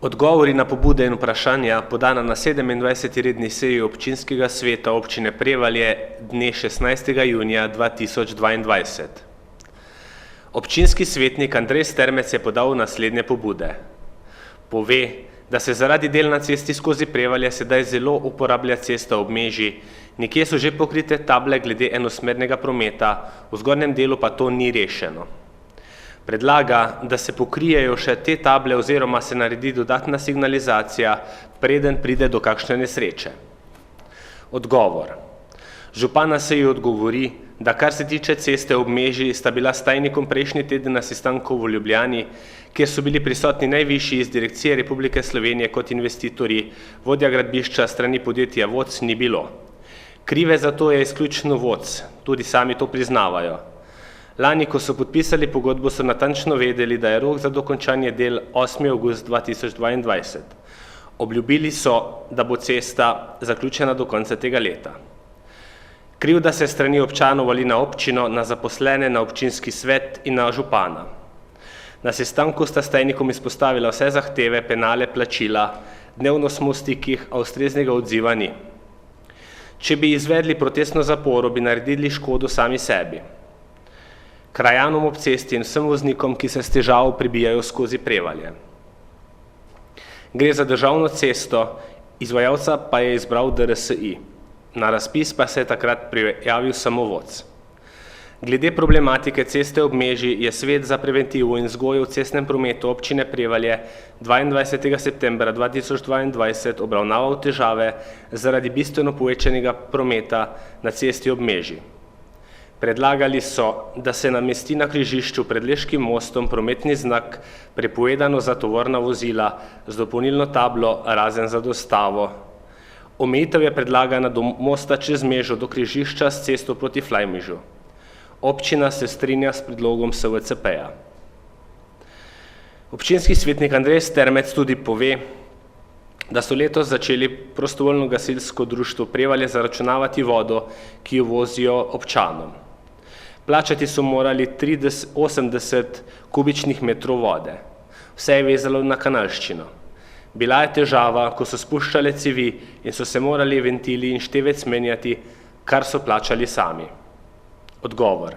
Odgovori na pobude in vprašanja podana na 27. redni seji občinskega sveta občine Prevalje dne 16. junija 2022. Občinski svetnik Andrej Strmec je podal naslednje pobude. Pove, da se zaradi del na cesti skozi Prevalje sedaj zelo uporablja cesta ob Meži, nekje so že pokrite table glede enosmernega prometa, v zgornjem delu pa to ni rešeno. Predlaga, da se pokrijejo še te table oziroma se naredi dodatna signalizacija, preden pride do kakšne nesreče. Odgovor. Župan na seji odgovori, da kar se tiče ceste ob Meži, sta bila s tajnikom prejšnji teden na sestanku v Ljubljani, kjer so bili prisotni najvišji iz Direkcije Republike Slovenije kot investitorji, vodja gradbišča strani podjetja VOC ni bilo. Krive za to je izključno VOC, tudi sami to priznavajo. Lani, ko so podpisali pogodbo, so natančno vedeli, da je rok za dokončanje del 8. avgust 2022. Obljubili so, da bo cesta zaključena do konca tega leta. Krivda se strani občanov ali na občino, na zaposlene, na občinski svet in na župana. Na sestanku sta s tajnikom izpostavila vse zahteve, penale, plačila, dnevno smo v stikih, a ustreznega odziva ni. Če bi izvedli protestno zaporo, bi naredili škodo sami sebi, krajanom ob cesti in vsem voznikom, ki se s težavo prebijajo skozi Prevalje. Gre za državno cesto, izvajalca pa je izbral DRSI. Na razpis pa se je takrat prijavil samo VOC. Glede problematike ceste ob Meži je Svet za preventivo in vzgojo v cestnem prometu občine Prevalje 22. septembra 2022 obravnaval težave zaradi bistveno povečanega prometa na cesti ob Meži. Predlagali so, da se namesti na križišču pred Leškim mostom prometni znak prepovedano za tovorna vozila z dopolnilno tablo razen za dostavo. Omejitev je predlagana do mosta čez Mežo do križišča s cesto proti Flajmižu. Občina se strinja s predlogom SVCP-ja. Občinski svetnik Andrej Strmec tudi pove, da so letos začeli prostovoljno gasilsko društvo Prevalje zaračunavati vodo, ki jo vozijo občanom. Plačati so morali 80 kubičnih metrov vode. Vse je vezalo na kanalščino. Bila je težava, ko so spuščale cevi in so se morali ventili in števec menjati, kar so plačali sami. Odgovor.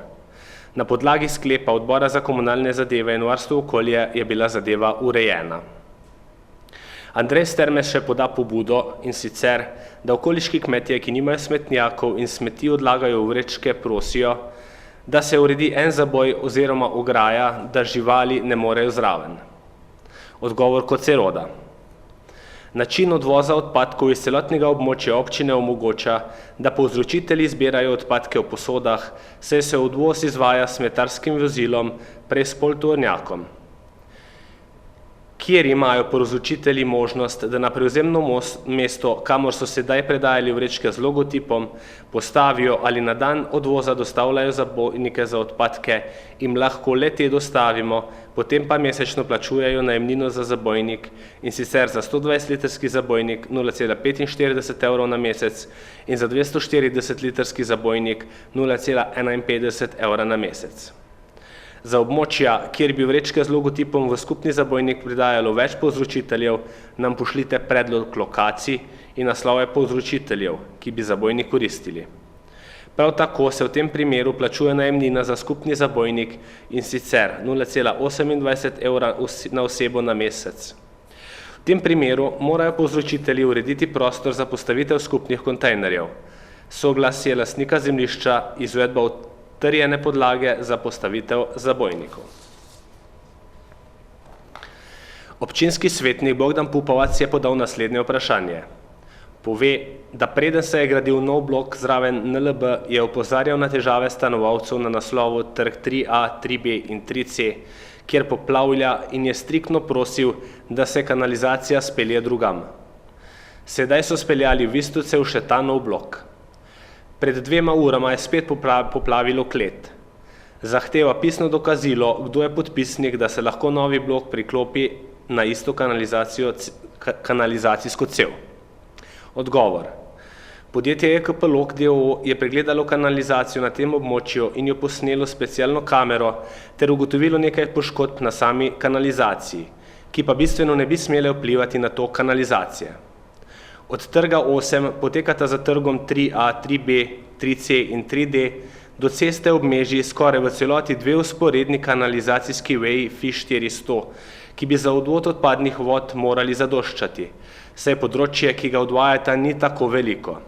Na podlagi sklepa Odbora za komunalne zadeve in varstvo okolja je bila zadeva urejena. Andrej Strmec še poda pobudo, in sicer, da okoliški kmetje, ki nimajo smetnjakov in smeti odlagajo v vrečke, prosijo, da se uredi en zaboj oziroma ograja, da živali ne morejo zraven. Odgovor kot se roda. Način odvoza odpadkov iz celotnega območja občine omogoča, da povzročitelji zbirajo odpadke v posodah, saj se odvoz izvaja s smetarskim vozilom prej s poltovornjakom, kjer imajo povzročitelji možnost, da na prevzemno mesto, kamor so sedaj predajali vrečke z logotipom, postavijo ali na dan odvoza dostavljajo zabojnike za odpadke in lahko le te dostavimo, potem pa mesečno plačujejo najemnino za zabojnik, in sicer za 120-litrski zabojnik 0,45 € na mesec in za 240-litrski zabojnik 0,51 € na mesec. Za območja, kjer bi vrečke z logotipom v skupni zabojnik pridajalo več povzročiteljev, nam pošljite predlog lokacij in naslove povzročiteljev, ki bi zabojnik koristili. Prav tako se v tem primeru plačuje najemnina za skupni zabojnik, in sicer 0,28 € na osebo na mesec. V tem primeru morajo povzročitelji urediti prostor za postavitev skupnih kontejnerjev, soglasje lastnika zemljišča, izvedba utrjene podlage za postavitev zabojnikov. Občinski svetnik Bogdan Pupovac je podal naslednje vprašanje. Pove, da preden se je gradil nov blok zraven NLB, je opozarjal na težave stanovalcev na naslovu Trg 3A, 3B in 3C, kjer poplavlja, in je striktno prosil, da se kanalizacija spelje drugam. Sedaj so speljali v Vistoce še ta nov blok. Pred 2 urama je spet poplavilo klet. Zahteva pisno dokazilo, kdo je podpisnik, da se lahko novi blok priklopi na isto kanalizacijsko cev. Odgovor. Podjetje EKP Lok d.o.o. je pregledalo kanalizacijo na tem območju in jo posnelo s specialno kamero ter ugotovilo nekaj poškodb na sami kanalizaciji. ki pa bistveno ne bi smele vplivati na tok kanalizacije. Od trga 8 potekata za trgom 3A, 3B, 3C in 3D do ceste ob Meži skoraj v celoti dve vzporedni kanalizacijski veji FIŠ 400, ki bi za odvod odpadnih vod morali zadoščati, saj področje, ki ga odvajata, ni tako veliko.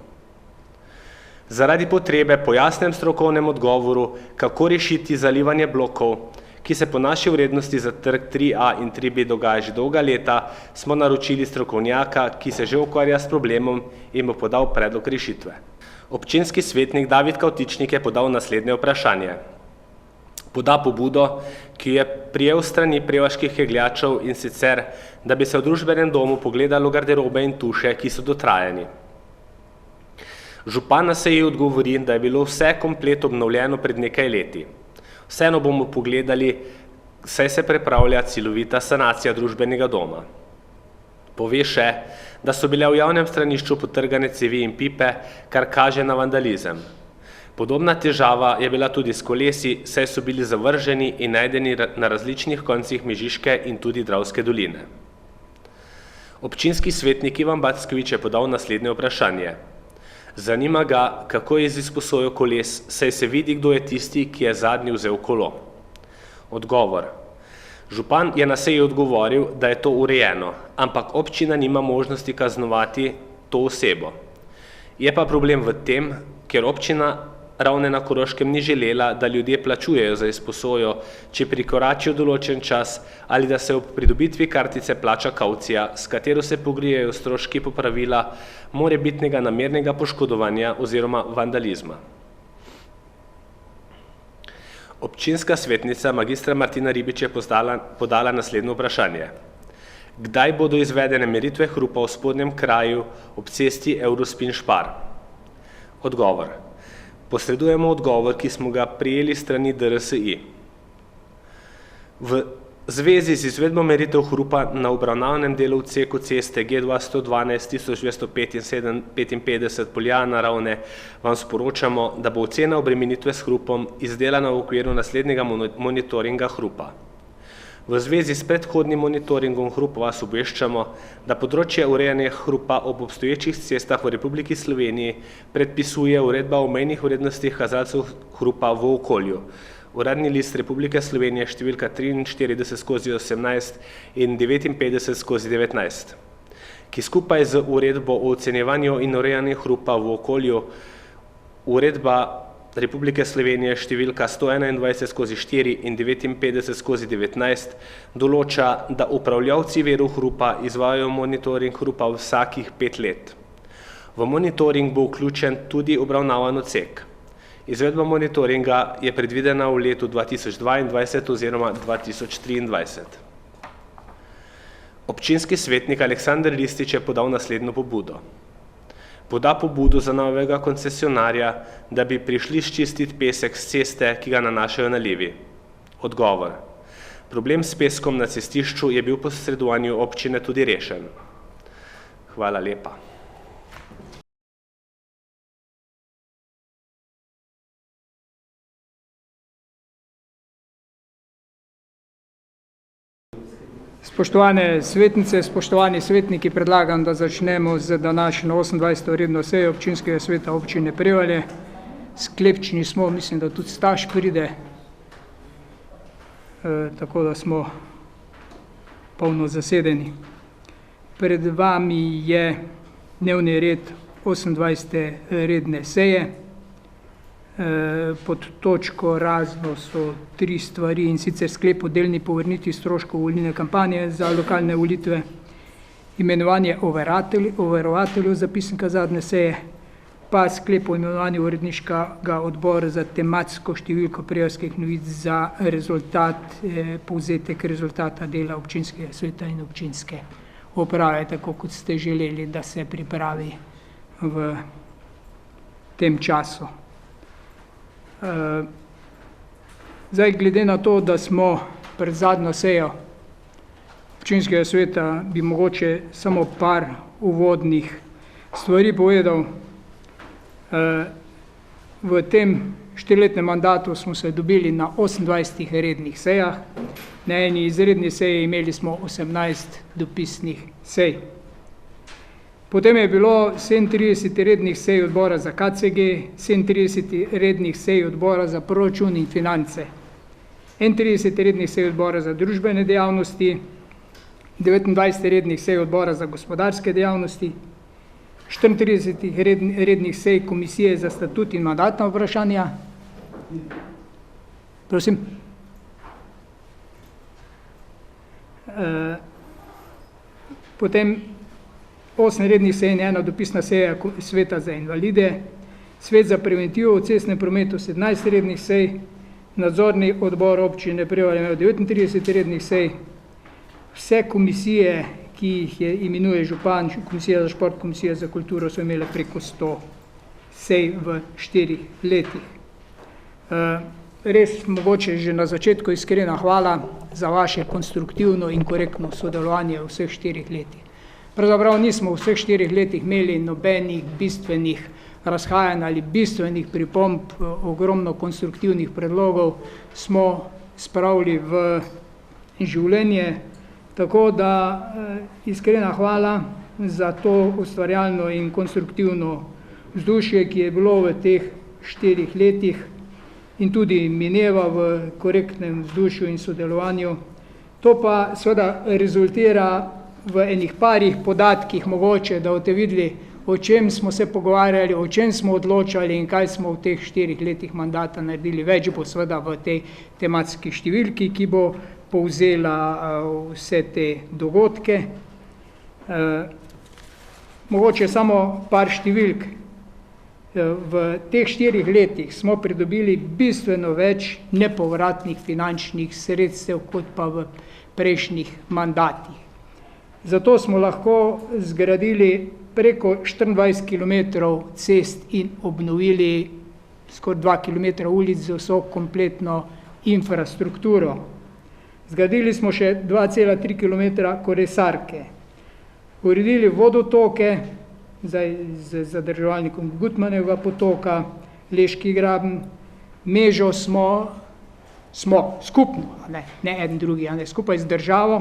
Zaradi potrebe po jasnem strokovnem odgovoru, kako rešiti zalivanje blokov, ki se po naši vrednosti za trg 3A in 3B dogaja že dolga leta, smo naročili strokovnjaka, ki se že ukvarja s problemom in bo podal predlog rešitve. Občinski svetnik David Kavtičnik je podal naslednje vprašanje. Poda pobudo, ki je prijel strani prevaških kegljačev, in sicer, da bi se v družbenem domu pogledalo garderobe in tuše, ki so dotrajani. Župan na seji odgovori, da je bilo vse komplet obnovljeno pred nekaj leti. Vseeno bomo pogledali, saj se pripravlja celovita sanacija družbenega doma. Pove še, da so bile v javnem stranišču potrgane cevi in pipe, kar kaže na vandalizem. Podobna težava je bila tudi s kolesi, saj so bili zavrženi in najdeni na različnih koncih Mežiške in tudi Dravske doline. Občinski svetnik Ivan Backovič je podal naslednje vprašanje. Zanima ga, kako je z izposojo koles, saj se vidi, kdo je tisti, ki je zadnji vzel kolo. Odgovor. Župan je na seji odgovoril, da je to urejeno, ampak občina nima možnosti kaznovati to osebo. Je pa problem v tem, ker občina Ravne na Koroškem ni želela, da ljudje plačujejo za izposojo, če prikoračijo določen čas ali da se ob pridobitvi kartice plača kavcija, s katero se pokrijejo stroški popravila morebitnega namernega poškodovanja oziroma vandalizma. Občinska svetnica magistra Martina Ribič je podala naslednje vprašanje. Kdaj bodo izvedene meritve hrupa v spodnjem kraju ob cesti Eurospin-Špar? Odgovor. Posredujemo odgovor, ki smo ga prijeli strani DRSI. V zvezi z izvedbo meritev hrupa na obravnavanem delu odseku ceste G212-1255 Poljana Ravne vam sporočamo, da bo ocena obremenitve s hrupom izdelana v okviru naslednjega monitoringa hrupa. V zvezi s predhodnim monitoringom hrupa vas obveščamo, da področje urejanja hrupa ob obstoječih cestah v Republiki Sloveniji predpisuje uredba o mejnih vrednostih kazalcev hrupa v okolju. Uradni list Republike Slovenije številka 43/18 in 59/19, ki skupaj z uredbo o ocenjevanju in urejanju hrupa v okolju, uredba Republike Slovenije številka 121/4 in 59/19 določa, da upravljavci virov hrupa izvajajo monitoring hrupa vsakih 5 let. V monitoring bo vključen tudi obravnavan odsek. Izvedba monitoringa je predvidena v letu 2022 oziroma 2023. Občinski svetnik Aleksander Listič je podal naslednjo pobudo. Poda pobudo za novega koncesionarja, da bi prišli sčistiti pesek s ceste, ki ga nanašajo nalivi. Odgovor. Problem s peskom na cestišču je bil po posredovanju občine tudi rešen. Hvala lepa. Spoštovane svetnice, spoštovani svetniki, predlagam, da začnemo z današnjo 28. redno sejo občinskega sveta občine Prevalje. Sklepčni smo, mislim, da tudi Staš pride, tako da smo polno zasedeni. Pred vami je dnevni red 28. redne seje. Pod točko razno so 3 stvari, in sicer sklep o delni povrnitvi stroškov volilne kampanje za lokalne volitve, imenovanje overovateljev zapisnika zadnje seje, pa sklep o imenovanju uredniškega odbora za tematsko številko Prevaljskih novic za povzetek rezultata dela občinskega sveta in občinske uprave, tako kot ste želeli, da se pripravi v tem času. Zdaj, glede na to, da smo pred zadnjo sejo občinskega sveta, bi mogoče samo par uvodnih stvari povedal. V tem 4-letnem mandatu smo se dobili na 28 rednih sejah, Na eni izredni seji imeli smo 18 dopisnih sej. Potem je bilo 37 rednih sej odbora za KCG, 37 rednih sej odbora za proračun in finance, 31 rednih sej odbora za družbene dejavnosti, 29 rednih sej odbora za gospodarske dejavnosti, 34 rednih sej komisije za statut in mandatna vprašanja. Prosim. Potem 8 rednih sej in 1 dopisna seja sveta za invalide, svet za preventivo v cestnem prometu 17 rednih sej, nadzorni odbor občine Prevalje imel 39 rednih sej, vse komisije, ki jih imenuje župan, komisija za šport, komisija za kulturo, so imele preko 100 sej v 4 letih. Res mogoče že na začetku iskrena hvala za vaše konstruktivno in korektno sodelovanje v vseh 4 letih. Pravzaprav nismo v vseh 4 letih imeli nobenih bistvenih razhajanj ali bistvenih pripomb, ogromno konstruktivnih predlogov smo spravili v življenje, tako da iskrena hvala za to ustvarjalno in konstruktivno vzdušje, ki je bilo v teh 4 letih in tudi mineva v korektnem vzdušju in sodelovanju. To pa seveda rezultira v enih parih podatkih, mogoče, da boste videli, o čem smo se pogovarjali, o čem smo odločali in kaj smo v teh 4 letih mandata naredili. Več bo seveda v tej tematski številki, ki bo povzela vse te dogodke. Mogoče samo par številk. V teh 4 letih smo pridobili bistveno več nepovratnih finančnih sredstev, kot pa v prejšnjih mandatih. Zato smo lahko zgradili preko 24 km cest in obnovili skoraj 2 km ulic z vso kompletno infrastrukturo. Zgradili smo še 2,3 km kolesarke, uredili vodotoke, zdaj z zadrževalnikom Gutmanevega potoka, Leški graben, Mežo smo skupno, ne eden drugi, skupaj z državo,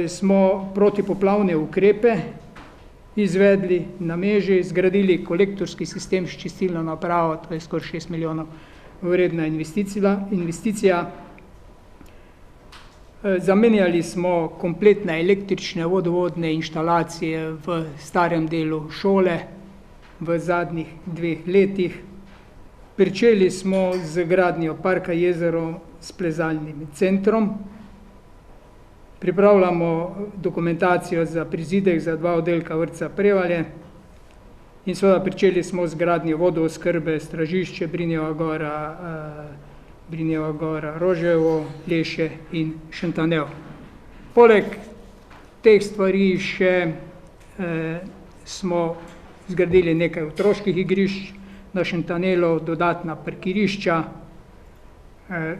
smo protipoplavne ukrepe izvedli na Meži, zgradili kolektorski sistem s čistilno napravo, to je skoraj 6 milijonov vredna investicija. Zamenjali smo kompletne električne vodovodne inštalacije v starem delu šole v zadnjih 2 letih. Pričeli smo z gradnjo parka Jezero s plezalnim centrom. Pripravljamo dokumentacijo za prizidek za 2 oddelka vrtca Prevalje in seveda pričeli smo z gradnjo vodooskrbe Stražišče, Brinjeva gora, Roževo, Leše in Šentanev. Poleg teh stvari še smo zgradili nekaj otroških igrišč na Šentanelu, dodatna parkirišča,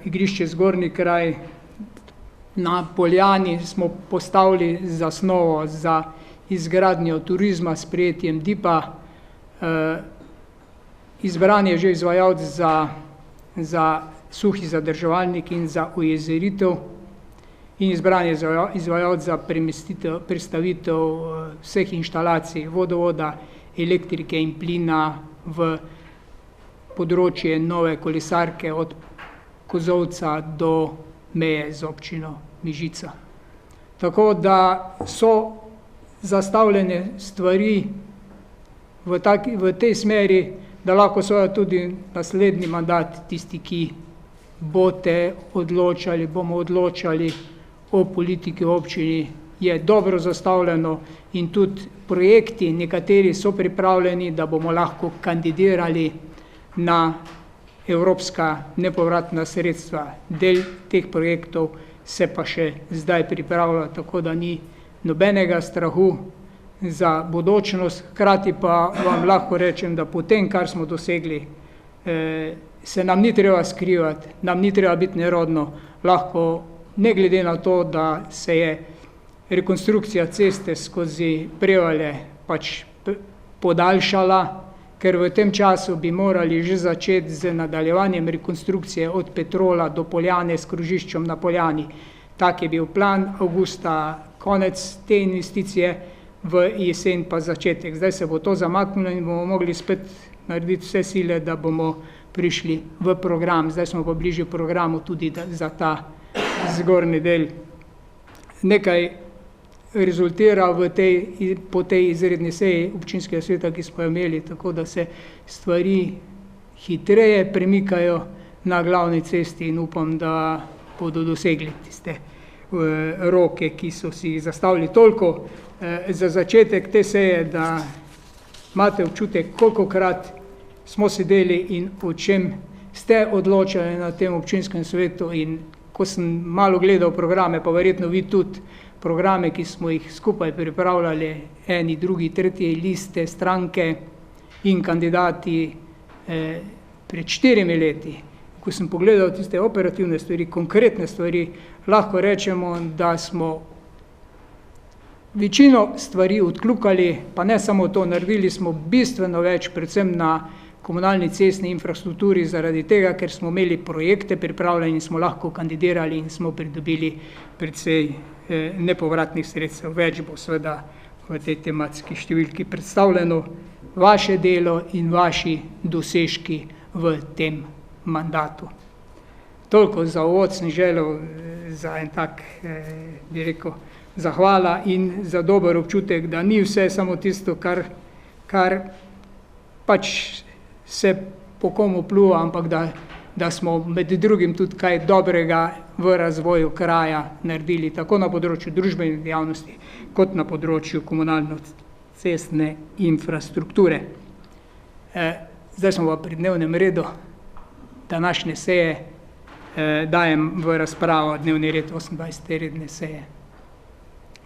igrišče Zgornji kraj. Na Poljani smo postavili zasnovo za izgradnjo turizma s sprejetjem DIP-a. Izbran je že izvajalec za suhi zadrževalnik in za ujezeritev in izbran je izvajalec za prestavitev vseh inštalacij vodovoda, elektrike in plina v področje nove kolesarke od Kozolca do meje z občino Mežica. Tako da so zastavljene stvari v tej smeri, da lahko seveda tudi naslednji mandat tisti, ki bomo odločali o politiki v občini, je dobro zastavljeno in tudi projekti, nekateri so pripravljeni, da bomo lahko kandidirali na evropska nepovratna sredstva. Del teh projektov se pa še zdaj pripravlja, tako da ni nobenega strahu za bodočnost. Hkrati pa vam lahko rečem, da po tem, kar smo dosegli, se nam ni treba skrivati, nam ni treba biti nerodno, lahko ne glede na to, da se je rekonstrukcija ceste skozi Prevalje pač podaljšala, ker v tem času bi morali že začeti z nadaljevanjem rekonstrukcije od Petrola do Poljane s krožiščem na Poljani. Tak je bil plan, avgusta konec te investicije, v jesen pa začetek. Zdaj se bo to zamaknilo in bomo mogli spet narediti vse sile, da bomo prišli v program. Zdaj smo pa bližje programu tudi za ta zgornji del. Nekaj rezultira po tej izredni seji občinskega sveta, ki smo jo imeli, tako da se stvari hitreje premikajo na glavni cesti in upam, da bodo dosegli tiste roke, ki so si jih zastavili. Toliko za začetek te seje, da imate občutek, kolikokrat smo sedeli in o čem ste odločali na tem občinskem svetu, in ko sem malo gledal programe, pa verjetno vi tudi, programe, ki smo jih skupaj pripravljali, eni, drugi, tretji, liste, stranke in kandidati pred 4 leti, ko sem pogledal tiste operativne stvari, konkretne stvari, lahko rečemo, da smo večino stvari odkljukali, pa ne samo to, naredili smo bistveno več, predvsem na komunalni cestni infrastrukturi, zaradi tega, ker smo imeli projekte pripravljeni in smo lahko kandidirali in smo pridobili precej nepovratnih sredstev. Več bo seveda v tej tematski številki predstavljeno vaše delo in vaši dosežki v tem mandatu. Toliko za uvod sem želel, za en tak, bi rekel, zahvala in za dober občutek, da ni vse samo tisto, kar pač se po komu pluva, ampak da smo med drugim tudi kaj dobrega v razvoju kraja naredili, tako na področju družbenih dejavnosti, kot na področju komunalno-cestne infrastrukture. Zdaj smo pa pri dnevnem redu današnje seje, dajem v razpravo dnevni red 28. redne seje.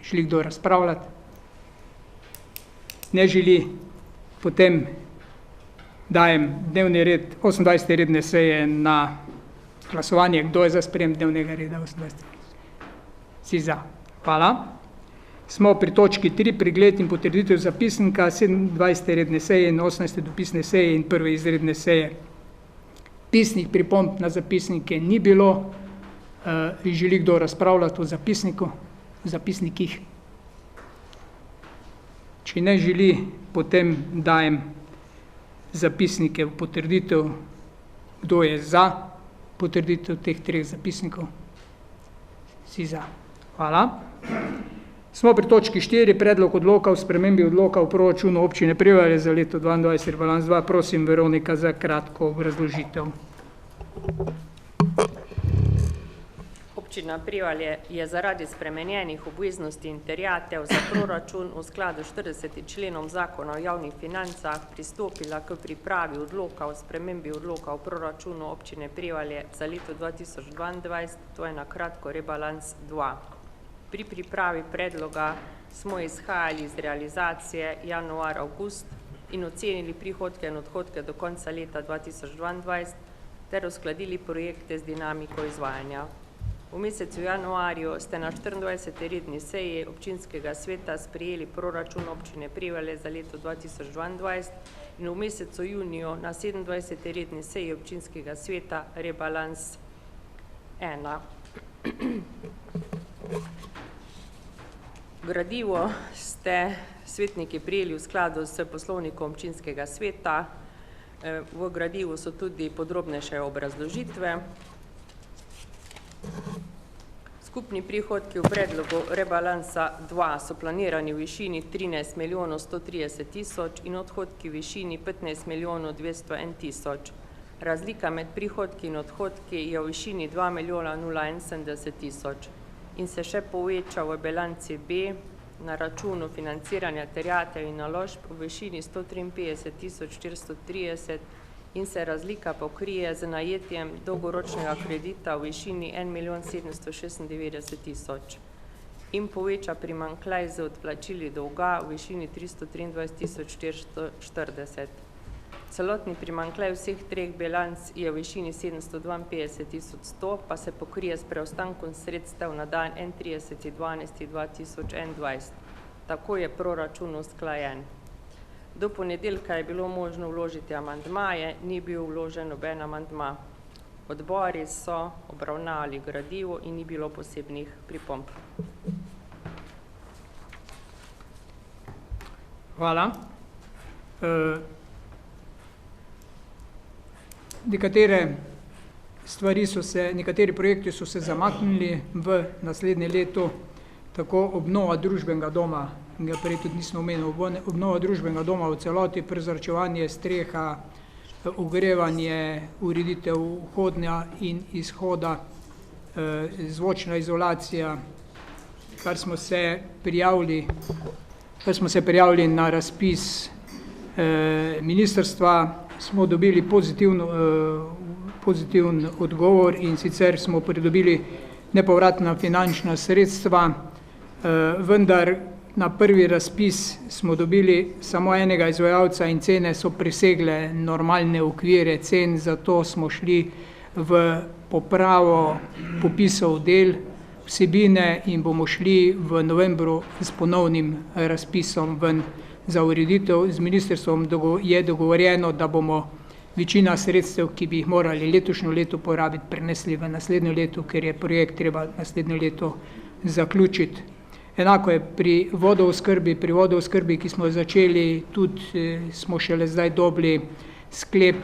Želi kdo razpravljati? Ne želi, potem dajem dnevni red 28. redne seje na glasovanje. Kdo je za sprejem dnevnega reda 28. Si za. Hvala. Smo pri točki 3, pregled in potrditev zapisnika 27. redne seje in 18. dopisne seje in prve izredne seje. Pisnih pripomb na zapisnike ni bilo. Želi kdo razpravljati o zapisnikih? Če ne želi, potem dajem zapisnike v potrditev. Kdo je za potrditev teh 3 zapisnikov? Si za. Hvala. Smo pri točki 4, predlog odloka o spremembi odloka v proračunu občine Prevalje za leto 2022, rebalans 2. Prosim, Veronika, za kratko obrazložitev. Občina Prevalje je zaradi spremenjenih obveznosti in terjatev za proračun v skladu s 40. členom Zakona o javnih financah pristopila k pripravi odloka o spremembi odloka o proračunu občine Prevalje za leto 2022, to je na kratko rebalans 2. Pri pripravi predloga smo izhajali iz realizacije januar-avgust in ocenili prihodke in odhodke do konca leta 2022 ter uskladili projekte z dinamiko izvajanja. V mesecu januarju ste na 24. redni seji občinskega sveta sprejeli proračun občine Prevalje za leto 2022 in v mesecu juniju na 27. redni seji občinskega sveta rebalans 1. Gradivo ste svetniki prijeli v skladu s poslovnikom občinskega sveta. V gradivu so tudi podrobnejše obrazložitve. Skupni prihodki v predlogu rebalansa 2 so planirani v višini 13 milijonov 130 tisoč in odhodki v višini 15 milijonov 201 tisoč. Razlika med prihodki in odhodki je v višini 2 milijona 071 tisoč in se še poveča v bilanci B na računu financiranja terjatev in naložb v višini 153 tisoč 430 in se razlika pokrije z najetjem dolgoročnega kredita v višini 1 milijon 796 tisoč in poveča primanjkljaj z odplačili dolga v višini 323 tisoč 440. Celotni primanjkljaj vseh 3 bilanc je v višini 752 tisoč 100, pa se pokrije s preostankom sredstev na dan 31.12.2021. Tako je proračun usklajen. Do ponedeljka je bilo možno vložiti amandmaje, ni bil vložen noben amandma. Odbori so obravnavali gradivo in ni bilo posebnih pripomb. Hvala. Nekateri projekti so se zamaknili v naslednje leto, tako obnova družbenega doma, ga prej tudi nisem omenil, obnova družbenega doma v celoti, prezračevanje streha, ogrevanje, ureditev vhodnja in izhoda, zvočna izolacija, kar smo se prijavili na razpis ministrstva, smo dobili pozitiven odgovor in sicer smo pridobili nepovratna finančna sredstva, vendar na prvi razpis smo dobili samo enega izvajalca in cene so presegle normalne okvire cen, zato smo šli v popravo popisov del vsebine in bomo šli v novembru s ponovnim razpisom ven za ureditev. Z ministrstvom je dogovorjeno, da bomo večina sredstev, ki bi jih morali letošnjo leto porabiti, prenesli v naslednjo leto, ker je projekt treba naslednjo leto zaključiti. Enako je pri vodooskrbi, ki smo začeli, tudi smo šele zdaj dobili sklep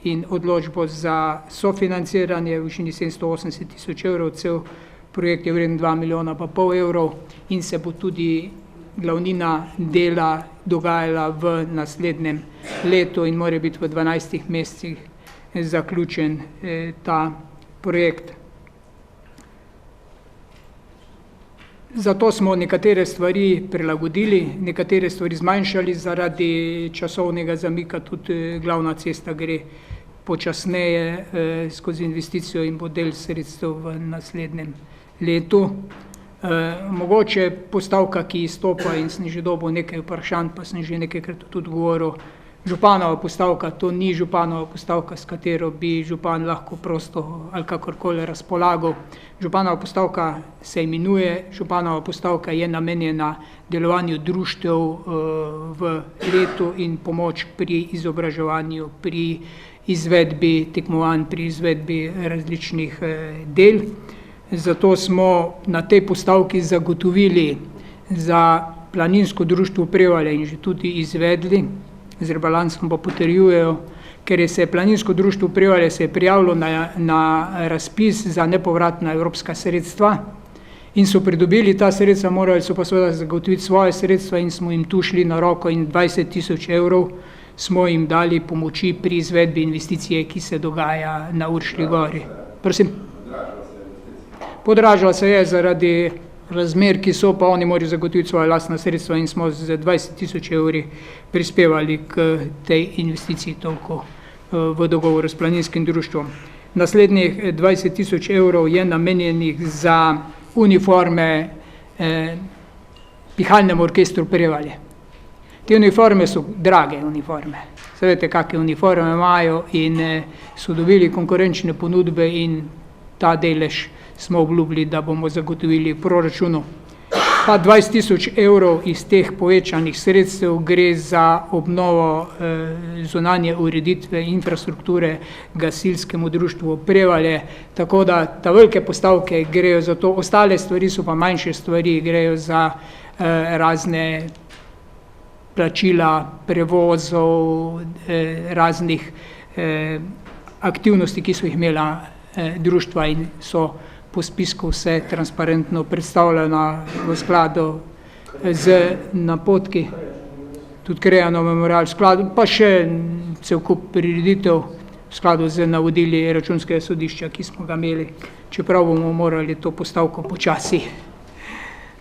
in odločbo za sofinanciranje v višini 780 000 evrov, cel projekt je vreden 2,5 milijona evrov in se bo tudi glavnina dela dogajala v naslednjem letu in mora biti v 12 mesecih zaključen ta projekt. Zato smo nekatere stvari prilagodili, nekatere stvari zmanjšali zaradi časovnega zamika, tudi glavna cesta gre počasneje skozi investicijo in bo del sredstev v naslednjem letu. Mogoče postavka, ki izstopa in sem že dobil nekaj vprašanj, pa sem že nekajkrat tudi govoril, županova postavka, to ni županova postavka, s katero bi župan lahko prosto ali kakorkoli razpolagal. Županova postavka se imenuje, županova postavka je namenjena delovanju društev v letu in pomoč pri izobraževanju, pri izvedbi tekmovanj, pri izvedbi različnih del. Zato smo na tej postavki zagotovili za planinsko društvo Prevalje in že tudi izvedli, z rebalansom pa potrjujejo, ker se je planinsko društvo Prevalje se je prijavilo na razpis za nepovratna evropska sredstva in so pridobili ta sredstva, morali so pa seveda zagotoviti svoje sredstva in smo jim tu šli na roko in 20 000 evrov smo jim dali pomoči pri izvedbi investicije, ki se dogaja na Uršlji gori. Prosim. Podražila se je zaradi razmer, ki so, pa oni morajo zagotoviti svoje lastna sredstva in smo z 20 000 evri prispevali k tej investiciji toliko v dogovoru s planinskim društvom. Naslednjih 20 000 evrov je namenjenih za uniforme pihalnemu orkestru Prevalje. Te uniforme so drage uniforme. Veste, kakšne uniforme imajo in so dobili konkurenčne ponudbe in ta delež smo obljubili, da bomo zagotovili v proračunu. Pa 20 000 evrov iz teh povečanih sredstev gre za obnovo zunanje ureditve infrastrukture gasilskemu društvu Prevalje, tako da ta velike postavke grejo za to, ostale stvari so pa manjše stvari, grejo za razne plačila prevozov, raznih aktivnosti, ki so jih imela društva in so po spisku vse transparentno predstavljena v skladu z napotki, tudi Krejanov memorial skladu, pa še cel kup prireditev v skladu z navodili Računskega sodišča, ki smo ga imeli, čeprav bomo morali to postavko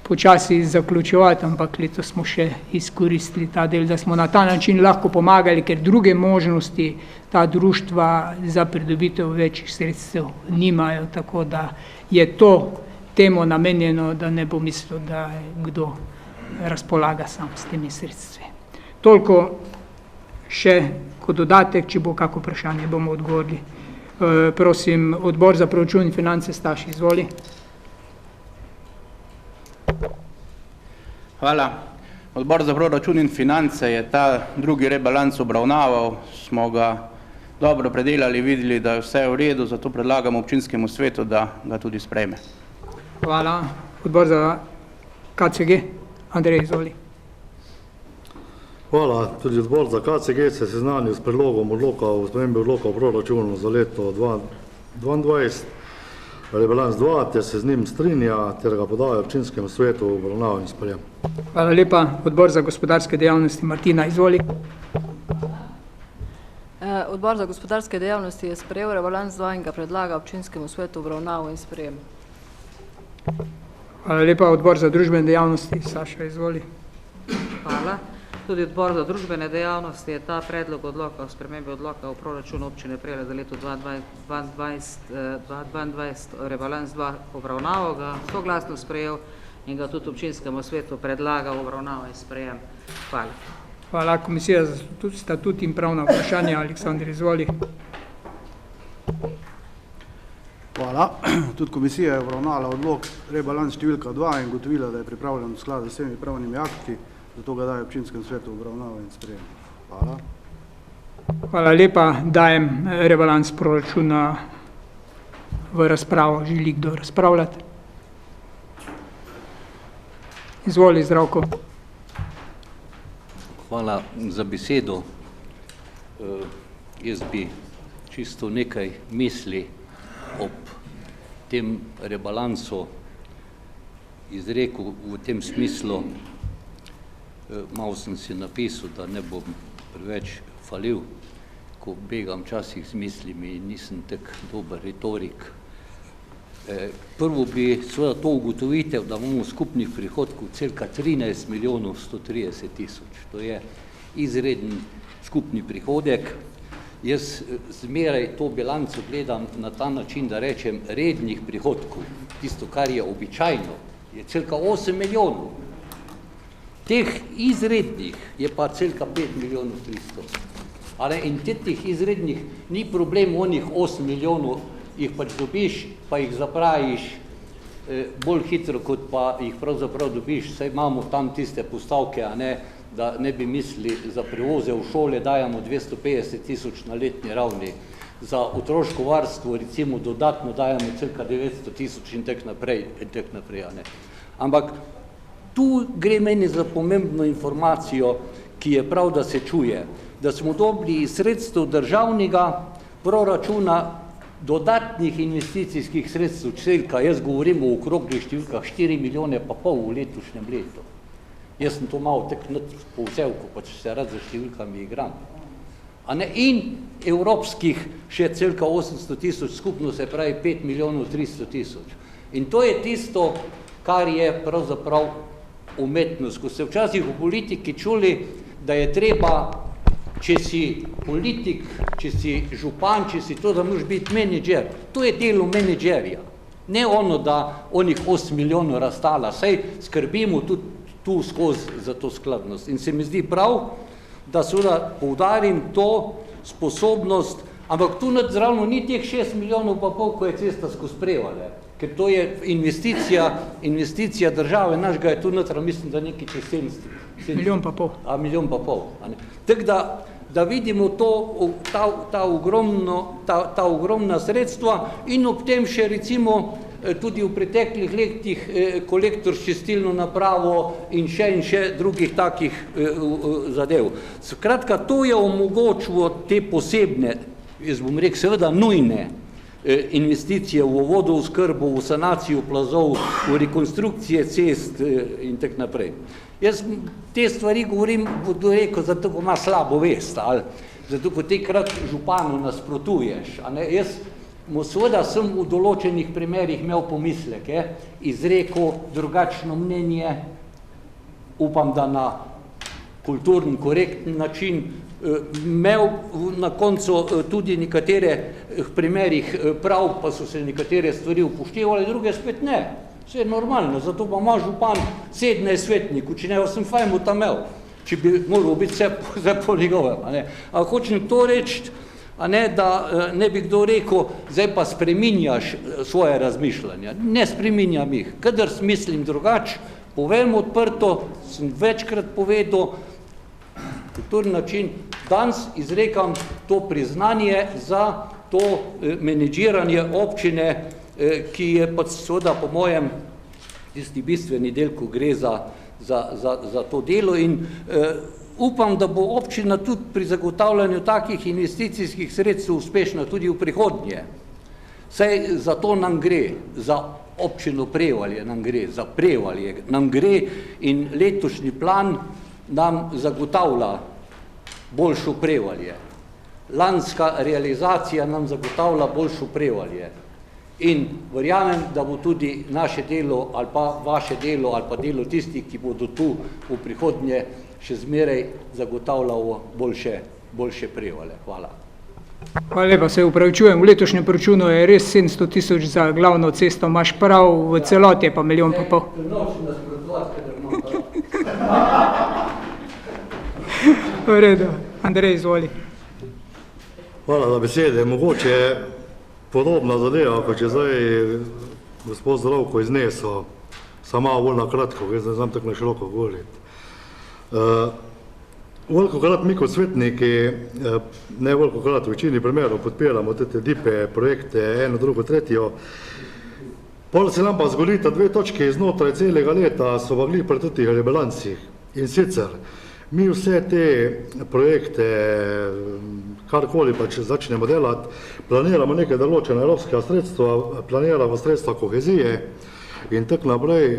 počasi zaključevati, ampak letos smo še izkoristili ta del, da smo na ta način lahko pomagali, ker druge možnosti ta društva za pridobitev večjih sredstev nimajo, tako da je to temu namenjeno, da ne bo mislil, da kdo razpolaga sam s temi sredstvi. Toliko še kot dodatek, če bo kako vprašanje, bomo odgovorili. Prosim, odbor za proračun in finance, Staš, izvoli. Hvala. Odbor za proračun in finance je ta drugi rebalans obravnaval, smo ga dobro predelali, videli, da je vse v redu, zato predlagamo občinskemu svetu, da ga tudi sprejme. Hvala. Odbor za KCG, Andrej, izvoli. Hvala. Tudi odbor za KCG se je seznanil s predlogom odloka o spremembi odloka o proračunu za leto 2022, rebalans 2, ter se z njim strinja, ter ga podaja občinskemu svetu v obravnavo in sprejem. Hvala lepa. Odbor za gospodarske dejavnosti, Martina, izvoli. Odbor za gospodarske dejavnosti je sprejel rebalans 2 in ga predlaga občinskemu svetu v obravnavo in sprejem. Hvala lepa. Odbor za družbene dejavnosti, Saša, izvoli. Hvala. Tudi odbor za družbene dejavnosti je ta predlog odloka o spremembi odloka o proračunu občine Prevalje za leto 2022 rebalans 2 obravnaval, ga soglasno sprejel in ga tudi občinskemu svetu predlaga v obravnavo in sprejem. Hvala. Hvala. Komisija za statut in pravna vprašanja, Aleksandr, izvoli. Hvala. Tudi komisija je obravnala odlok rebalans številka 2 in ugotovila, da je pripravljen v skladu z vsemi pravnimi akti, zato ga daje občinskem svetu obravnavo in sprejem. Hvala. Hvala lepa. Dajem rebalans proračuna v razpravo. Želi kdo razpravljati? Izvoli, Zdravko. Hvala za besedo. Jaz bi čisto nekaj misli ob tem rebalansu izrekel v tem smislu. Malo sem si napisal, da ne bom preveč falil, ko begam včasih z mislimi in nisem tak dober retorik. Prvo bi seveda to ugotovitev, da imamo skupnih prihodkov cirka 13 milijonov 130 tisoč. To je izreden skupni prihodek. Jaz zmeraj to bilanco gledam na ta način, da rečem rednih prihodkov. Tisto, kar je običajno, je cirka 8 milijonov. Teh izrednih je pa cirka 5 milijonov 300. In teh izrednih ni problem onih 8 milijonov, jih pač dobiš, pa jih zapraviš bolj hitro, kot pa jih pravzaprav dobiš. Saj imamo tam tiste postavke, da ne bi mislili, za prevoze v šole dajamo 250 tisoč na letni ravni, za otroško varstvo recimo dodatno dajamo cirka 900 tisoč in tak naprej. Ampak tu gre meni za pomembno informacijo, ki je prav, da se čuje, da smo dobili iz sredstev državnega proračuna dodatnih investicijskih sredstev cirka, jaz govorim o okroglih številkah 4 milijone pa pol v letošnjem letu. Jaz sem to malo tak povzel, ko pač se rad za številkami igram. In evropskih še cirka 800 tisoč, skupno se pravi 5 milijonov 300 tisoč. In to je tisto, kar je pravzaprav umetnost. Ko ste včasih v politiki čuli, da je treba, če si politik, če si župan, če si to, da moraš biti menedžer. To je delo menedžerja. Ne ono, da onih 8 milijonov razstala. Saj skrbimo tudi tu skozi za to skladnost. In se mi zdi prav, da seveda poudarim to sposobnost, ampak tu zravno ni teh 6 milijonov pa pol, ko je cesta skozi Prevalje. Ker to je investicija države našega, je tu notra, mislim, da nekaj čez 700. Milijon pa pol. Milijon pa pol. Tako da vidimo to, ta ogromna sredstva in ob tem še recimo tudi v preteklih letih kolektor s čistilno napravo in še drugih takih zadev. Skratka, to je omogočilo te posebne, jaz bom rekel, seveda nujne investicije v vodooskrbo, v sanacijo plazov, v rekonstrukcije cest in tak naprej. Jaz te stvari govorim, bodo rekel, zato ko ima slabo vest, ali zato ko tekrat županu nasprotuješ. Jaz mu seveda sem v določenih primerih imel pomisleke, izrekel drugačno mnenje, upam, da na kulturen, korekten način, imel na koncu tudi nekatere primerih prav, pa so se nekatere stvari upoštevali, druge spet ne. Vse je normalno, zato pa ima župan 17 svetnikov, če ne, sem fajn mu tam imel, če bi moral biti vse po njegovem. Ampak hočem to reči, da ne bi kdo rekel, zdaj pa spreminjaš svoje razmišljanja. Ne spreminjam jih. Kadar mislim drugače, povem odprto, sem večkrat povedal, kulturni način, danes izrekam to priznanje za to menedžiranje občine, ki je pa seveda po mojem tisti bistveni del, ko gre za to delo in upam, da bo občina tudi pri zagotavljanju takih investicijskih sredstev uspešna tudi v prihodnje. Saj za to nam gre, za občino Prevalje nam gre, za Prevalje nam gre in letošnji plan nam zagotavlja boljšo Prevalje. Lanska realizacija nam zagotavlja boljšo Prevalje. In verjamem, da bo tudi naše delo ali pa vaše delo ali pa delo tistih, ki bodo tu v prihodnje še zmeraj zagotavljalo boljše Prevalje. Hvala. Hvala lepa, se upravičujem. V letošnjem proračunu je res 700 000 za glavno cesto, imaš prav, v celoti je pa 1,5 milijona. V redu, Andrej, izvoli. Hvala za besede. Mogoče podobna zadeva, kot je zdaj gospod Zdravko iznesel, samo bolj na kratko, jaz ne znam tako na široko govoriti. Velikokrat mi kot svetniki, ne velikokrat, v večini primerov podpiramo te DIPE projekte, eno, drugo, tretjo. Potem se nam pa zgodita 2 točke znotraj celega leta, so pa glih pri tutih rebalansih. In sicer, mi vse te projekte, karkoli pač začnemo delati, planiramo neke določene evropske sredstva, planiramo sredstva kohezije in tako naprej.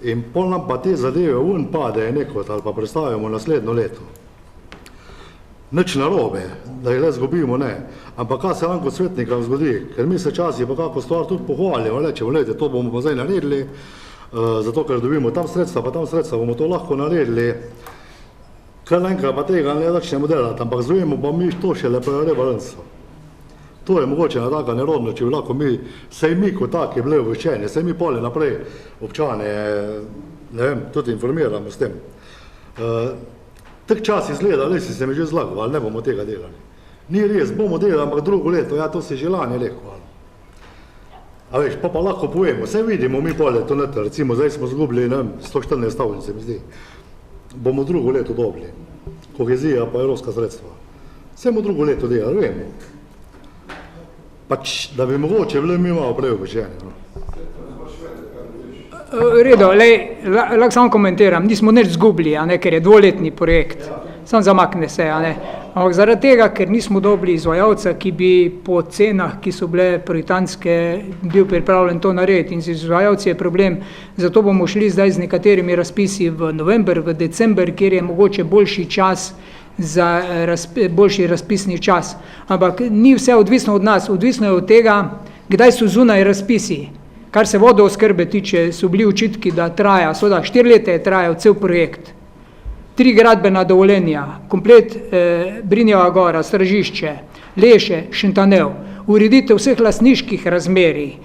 In pol nam pa te zadeve ven pade nekot ali pa predstavljamo naslednjo leto. Nič narobe, da jih le zgubimo, ne. Ampak kaj se nam kot svetnikom zgodi? Ker mi se časi pa kako stvar tudi pohvalimo, rečemo, gledajte, to bomo pa zdaj naredili, zato ker dobimo tam sredstva, pa tam sredstva bomo to lahko naredili. Kar naenkrat pa tega ne začnemo delati, ampak zvemo pa mi to šele pri rebalansu. To je mogoče ena taka nerodnost, če bi lahko mi, sej mi kot taki bili obveščeni, sej mi pole naprej občane, ne vem, tudi informiramo s tem. Tak čas izgleda, res si se mi že zlagal, ali ne bomo tega delali. Ni res, bomo delali, ampak drugo leto, ja, to si že lani rekel. A veš, pa lahko povemo, sej vidimo mi pole to nete, recimo, zdaj smo zgubili, ne vem, 114 stavljic, se mi zdi. Bomo drugo leto dobili, kohezija pa evropska sredstva. Sej bomo drugo leto delali, vemo. Pač, da bi mogoče bili mi malo prej obveščeni. Redo, lahko samo komentiram, nismo nič zgubili, ker je 2-letni projekt, samo zamakne se, ampak zaradi tega, ker nismo dobili izvajalca, ki bi po cenah, ki so bile projektantske, bil pripravljen to narediti in z izvajalci je problem, zato bomo šli zdaj z nekaterimi razpisi v november, v december, kjer je mogoče boljši čas, za boljši razpisni čas. Ampak ni vse odvisno od nas, odvisno je od tega, kdaj so zunaj razpisi. Kar se vodooskrbe tiče, so bili očitki, da traja, 4 leta je trajal cel projekt. 3 gradbena dovoljenja, komplet Brinjeva gora, Stražišče, Leše, Šentanev, ureditev vseh lastniških razmerij,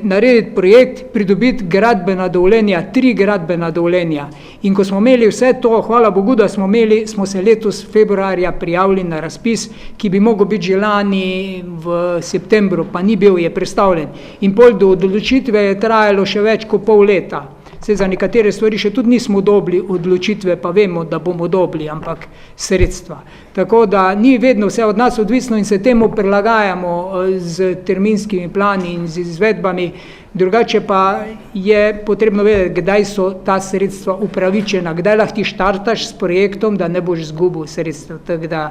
narediti projekt, pridobiti gradbena dovoljenja, 3 gradbena dovoljenja. In ko smo imeli vse to, hvala Bogu, da smo se letos februarja prijavili na razpis, ki bi mogel biti že lani v septembru, pa ni bil, je prestavljen. In pol do odločitve je trajalo še več kot pol leta. Saj za nekatere stvari še tudi nismo dobili odločitve, pa vemo, da bomo dobili, ampak sredstva. Tako da ni vedno vse od nas odvisno in se temu prilagajamo z terminskimi plani in z izvedbami. Drugače pa je potrebno vedeti, kdaj so ta sredstva upravičena, kdaj lahko ti štartaš s projektom, da ne boš izgubil sredstev. Tako da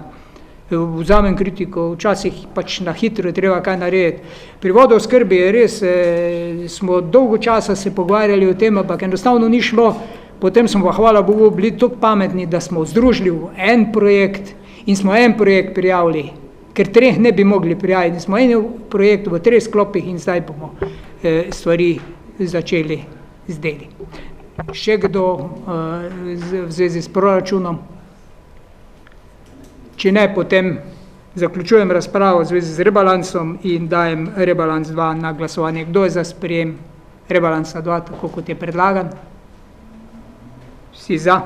vzamem kritiko, včasih pač na hitro je treba kaj narediti. Pri vodooskrbi je res, smo dolgo časa se pogovarjali o tem, ampak enostavno ni šlo, potem smo pa hvala Bogu bili tako pametni, da smo združili v en projekt in smo en projekt prijavili, ker 3 ne bi mogli prijaviti. Smo en projekt v 3 sklopih in zdaj bomo stvari začeli z deli. Še kdo v zvezi s proračunom? Če ne, potem zaključujem razpravo v zvezi z rebalansom in dajem rebalans 2 na glasovanje. Kdo je za sprejem rebalansa 2, tako kot je predlagan? Vsi za?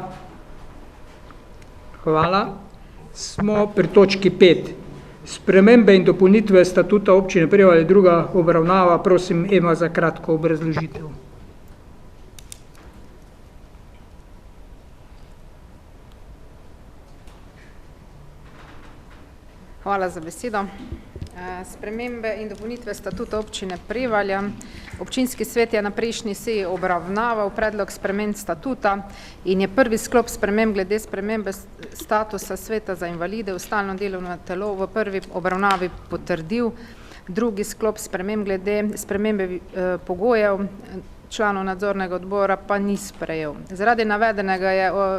Hvala. Smo pri točki 5. Spremembe in dopolnitve statuta občine Prevalje, druga obravnava. Prosim, Ema, za kratko obrazložitev. Hvala za besedo. Spremembe in dopolnitve statuta občine Prevalje. Občinski svet je na prejšnji seji obravnaval predlog sprememb statuta in je prvi sklop sprememb glede spremembe statusa sveta za invalide v stalno delovno telo v prvi obravnavi potrdil. Drugi sklop sprememb glede spremembe pogojev članov nadzornega odbora pa ni sprejel. Zaradi navedenega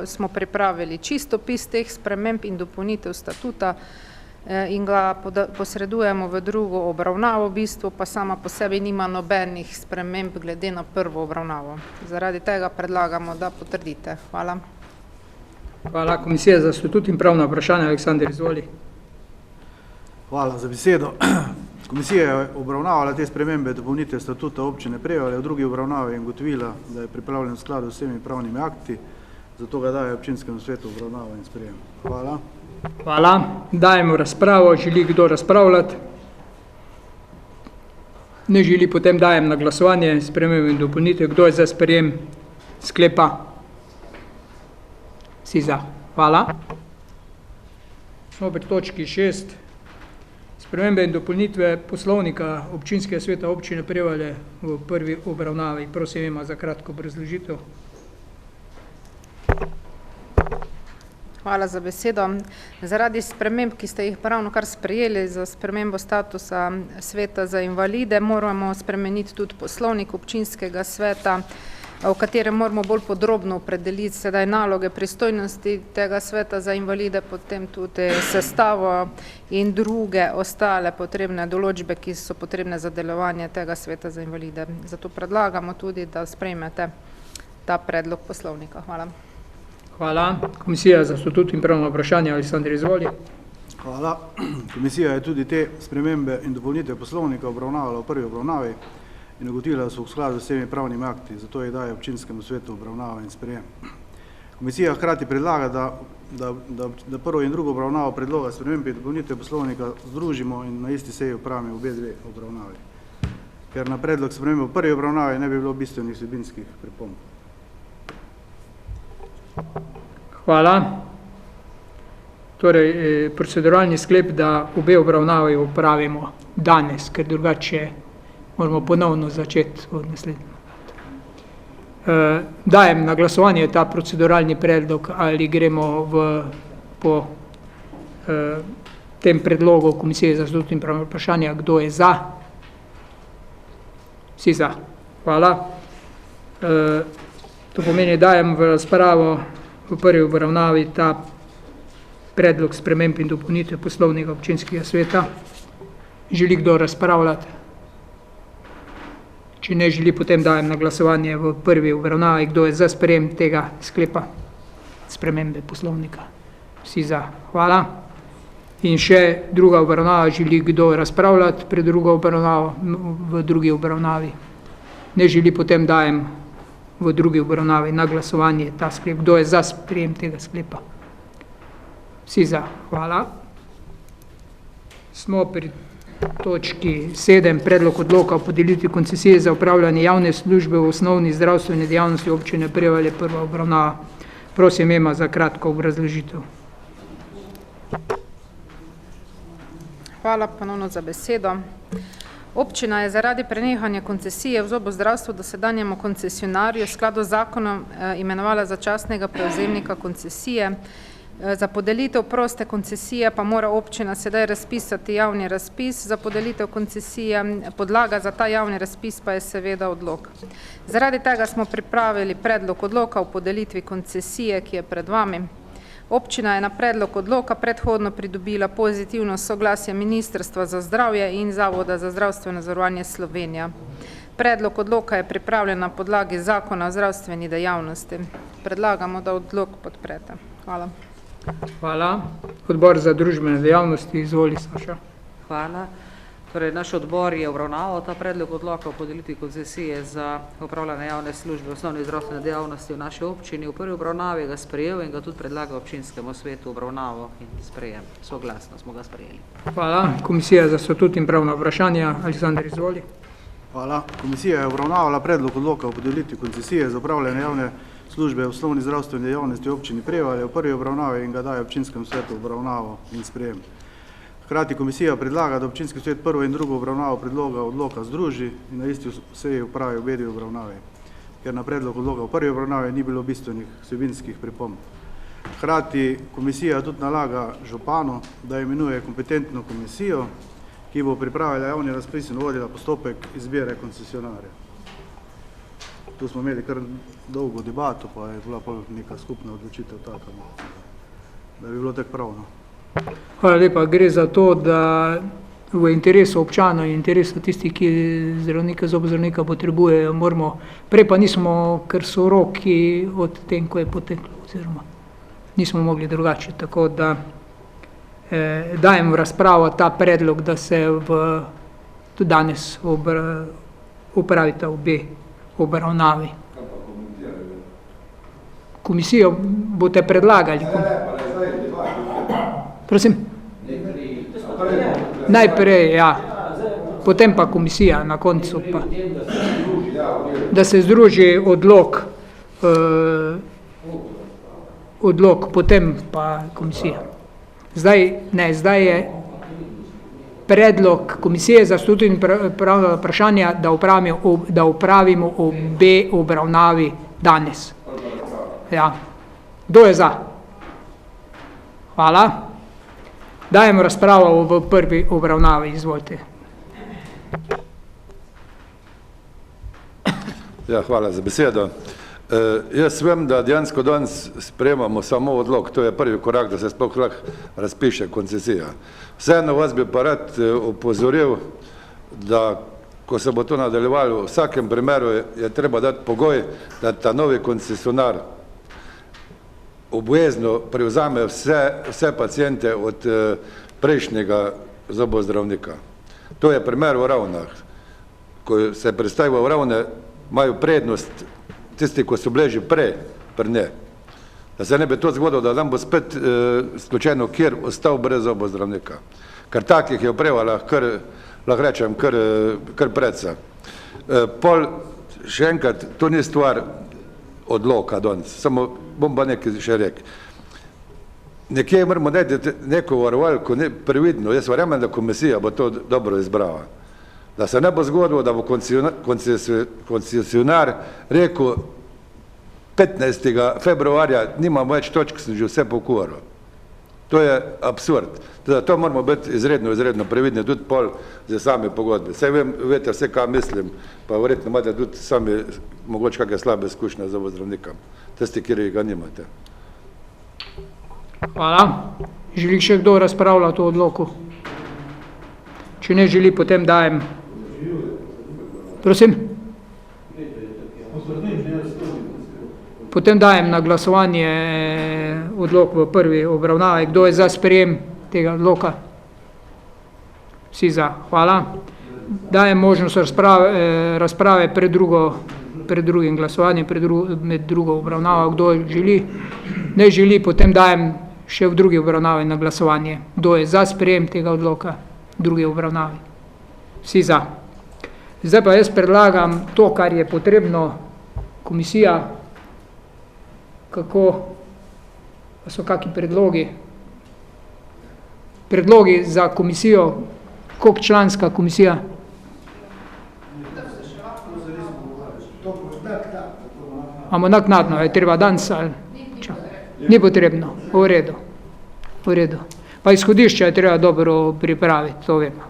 smo pripravili čistopis teh sprememb in dopolnitev statuta in ga posredujemo v drugo obravnavo, v bistvu pa sama po sebi nima nobenih sprememb glede na prvo obravnavo. Zaradi tega predlagamo, da potrdite. Hvala. Hvala. Komisija za statut in pravna vprašanja. Aleksander, izvoli. Hvala za besedo. Komisija je obravnavala te spremembe dopolnitve statuta občine Prevalje v drugi obravnavi in ugotovila, da je pripravljen v skladu s vsemi pravnimi akti, zato ga daje občinskemu svetu obravnavo in sprejem. Hvala. Hvala. Dajemo razpravo. Želi kdo razpravljati? Ne želi, potem dajem na glasovanje spremembe in dopolnitev. Kdo je za sprejem sklepa? Vsi za. Hvala. Smo pri točki 6. Spremembe in dopolnitve poslovnika občinskega sveta občine Prevalje v prvi obravnavi. Prosim, ima za kratko obrazložitev. Hvala za besedo. Zaradi sprememb, ki ste jih ravnokar sprejeli za spremembo statusa sveta za invalide, moramo spremeniti tudi poslovnik občinskega sveta, v katerem moramo bolj podrobno opredeliti sedaj naloge, pristojnosti tega sveta za invalide, potem tudi sestavo in druge ostale potrebne določbe, ki so potrebne za delovanje tega sveta za invalide. Zato predlagamo tudi, da sprejmete ta predlog poslovnika. Hvala. Hvala. Komisija za statut in pravno vprašanje. Aleksander, izvoli. Hvala. Komisija je tudi te spremembe in dopolnitve poslovnika obravnavala v prvi obravnavi in ugotovila, da so v skladu s vsemi pravnimi akti, zato jih daje občinskemu svetu obravnava in sprejem. Komisija hkrati predlaga, da prvo in drugo obravnavo predloga spremembe in dopolnitve poslovnika združimo in na isti seji opravimo obe dve obravnavi. Ker na predlog spremembe v prvi obravnavi ne bi bilo bistvenih vsebinskih pripomb. Hvala. Torej, proceduralni sklep, da obe obravnavi opravimo danes, ker drugače moramo ponovno začeti od naslednjega. Dajem na glasovanje ta proceduralni predlog, ali gremo po tem predlogu Komisije za statut in pravna vprašanja. Kdo je za? Vsi za. Hvala. To pomeni, dajem v razpravo v prvi obravnavi ta predlog sprememb in dopolnitve poslovnega občinskega sveta. Želi kdo razpravljati? Če ne želi, potem dajem na glasovanje v prvi obravnavi. Kdo je za sprejem tega sklepa spremembe poslovnika? Vsi za. Hvala. In še druga obravnava. Želi kdo razpravljati pred drugo obravnavo v drugi obravnavi? Ne želi, potem dajem v drugi obravnavi na glasovanje ta sklep. Kdo je za sprejem tega sklepa? Vsi za. Hvala. Smo pri točki 7. Predlog odloka o podelitvi koncesije za upravljanje javne službe v osnovni zdravstveni dejavnosti občine Prevalje, prva obravnava. Prosim, ima za kratko obrazložitev. Hvala ponovno za besedo. Občina je zaradi prenehanja koncesije v zobozdravstvu dosedanjemu koncesionarju v skladu z zakonom imenovala začasnega prevzemnika koncesije. Za podelitev proste koncesije pa mora občina sedaj razpisati javni razpis za podelitev koncesije. Podlaga za ta javni razpis pa je seveda odlok. Zaradi tega smo pripravili predlog odloka o podelitvi koncesije, ki je pred vami. Občina je na predlog odloka predhodno pridobila pozitivno soglasje Ministrstva za zdravje in Zavoda za zdravstveno zavarovanje Slovenija. Predlog odloka je pripravljen na podlagi Zakona o zdravstveni dejavnosti. Predlagamo, da odlok podprete. Hvala. Hvala. Odbor za družbene dejavnosti, izvoli, Saša. Hvala. Torej, naš odbor je obravnaval ta predlog odloka o podelitvi koncesije za upravljanje javne službe v osnovni zdravstvene dejavnosti v naši občini. V prvi obravnavi ga sprejel in ga tudi predlaga občinskemu svetu obravnavo in sprejem. Soglasno smo ga sprejeli. Hvala. Komisija za statut in pravna vprašanja. Aleksander, izvoli. Hvala. Komisija je obravnavala predlog odloka o podelitvi koncesije za upravljanje javne službe v osnovni zdravstveni dejavnosti občini Prevalje v prvi obravnavi in ga daje občinskemu svetu obravnavo in sprejem. Hkrati komisija predlaga, da občinski svet prvo in drugo obravnavo predloga odloka združi in na isti seji opravi obe obravnavi, ker na predlog odloka v prvi obravnavi ni bilo bistvenih vsebinskih pripomb. Hkrati komisija tudi nalaga županu, da imenuje kompetentno komisijo, ki bo pripravila javni razpis in vodila postopek izbire koncesionarja. Tu smo imeli kar dolgo debato, pa je bila neka skupna odločitev taka, da bi bilo tako pravno. Hvala lepa. Gre za to, da v interesu občanov in interesu tistih, ki zdravnika, zobozdravnika potrebujejo, moramo, prej pa nismo, ker so roki od tem, ko je poteklo, oziroma nismo mogli drugače, tako da dajem v razpravo ta predlog, da se tudi danes opravita obe obravnavi. Komisijo boste predlagali. Prosim? Najprej, ja. Potem pa komisija na koncu. Pa. Da se združi odlok, potem pa komisija. Zdaj je predlog komisije za statut in pravna vprašanja, da opravimo obe obravnavi danes. Ja. Kdo je za? Hvala. Dajemo razpravo v prvi obravnavi. Izvolite. Ja, hvala za besedo. Jaz vem, da dejansko danes sprejemamo samo odlok, to je prvi korak, da se sploh lahko razpiše koncesija. Vseeno vas bi pa rad opozoril, da ko se bo to nadaljevalo, v vsakem primeru je treba dati pogoj, da ta novi koncesionar obvezno prevzame vse pacijente od prejšnjega zobozdravnika. To je primer v Ravnah. Ko se predstavijo v Ravne, imajo prednost tisti, ko so bili že prej pri njej. Da se ne bi to zgodilo, da nam bo spet slučajno kjer ostal brez zobozdravnika. Ker takih je oprevala, lahko rečem, kar predsa. Pol, še enkrat, to ni stvar odloka danes, samo bom pa nekaj še rekel. Nekje moramo najti neko varovalko, previdno, jaz verjamem, da komisija bo to dobro izbrala. Da se ne bo zgodilo, da bo koncesionar rekel 15. februarja nimamo več točk, sem že vse pokuvaril. To je absurd. To moramo biti izredno previdni, tudi pol za same pogodbe. Saj veste vse, kaj mislim, pa verjetno imate tudi sami mogoče kakšne slabe izkušnje z zobozdravnikom. Tisti, kjer ga nimate. Hvala. Želi še kdo razpravljati o odloku? Če ne želi, potem dajem. Prosim? Potem dajem na glasovanje odlok v prvi obravnavi. Kdo je za sprejem tega odloka? Vsi za. Hvala. Dajem možnost razprave pred drugim glasovanjem, med drugo obravnavo. Kdo želi? Ne želi, potem dajem še v drugi obravnavi na glasovanje. Kdo je za sprejem tega odloka? Drugi obravnavi. Vsi za. Zdaj pa jaz predlagam to, kar je potrebno, komisija, kako, so kakšni predlogi? Predlogi za komisijo, koliko članska komisija? Imamo naknadno, je treba danes ali? Ni potrebno, v redu. Pa izhodišče je treba dobro pripraviti, to vemo.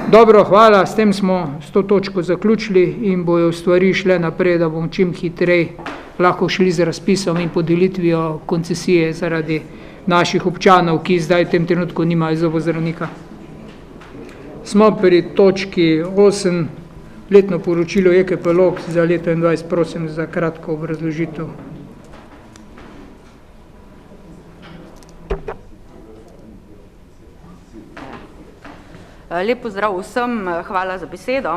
Dobro, hvala, s tem smo s to točko zaključili in bojo stvari šle naprej, da bomo čim hitrej lahko šli z razpisom in podelitvijo koncesije zaradi naših občanov, ki zdaj v tem trenutku nimajo zobozdravnika. Smo pri točki 8, letno poročilo EKP Log za leto 2021, prosim za kratko obrazložitev. Lep pozdrav vsem, hvala za besedo.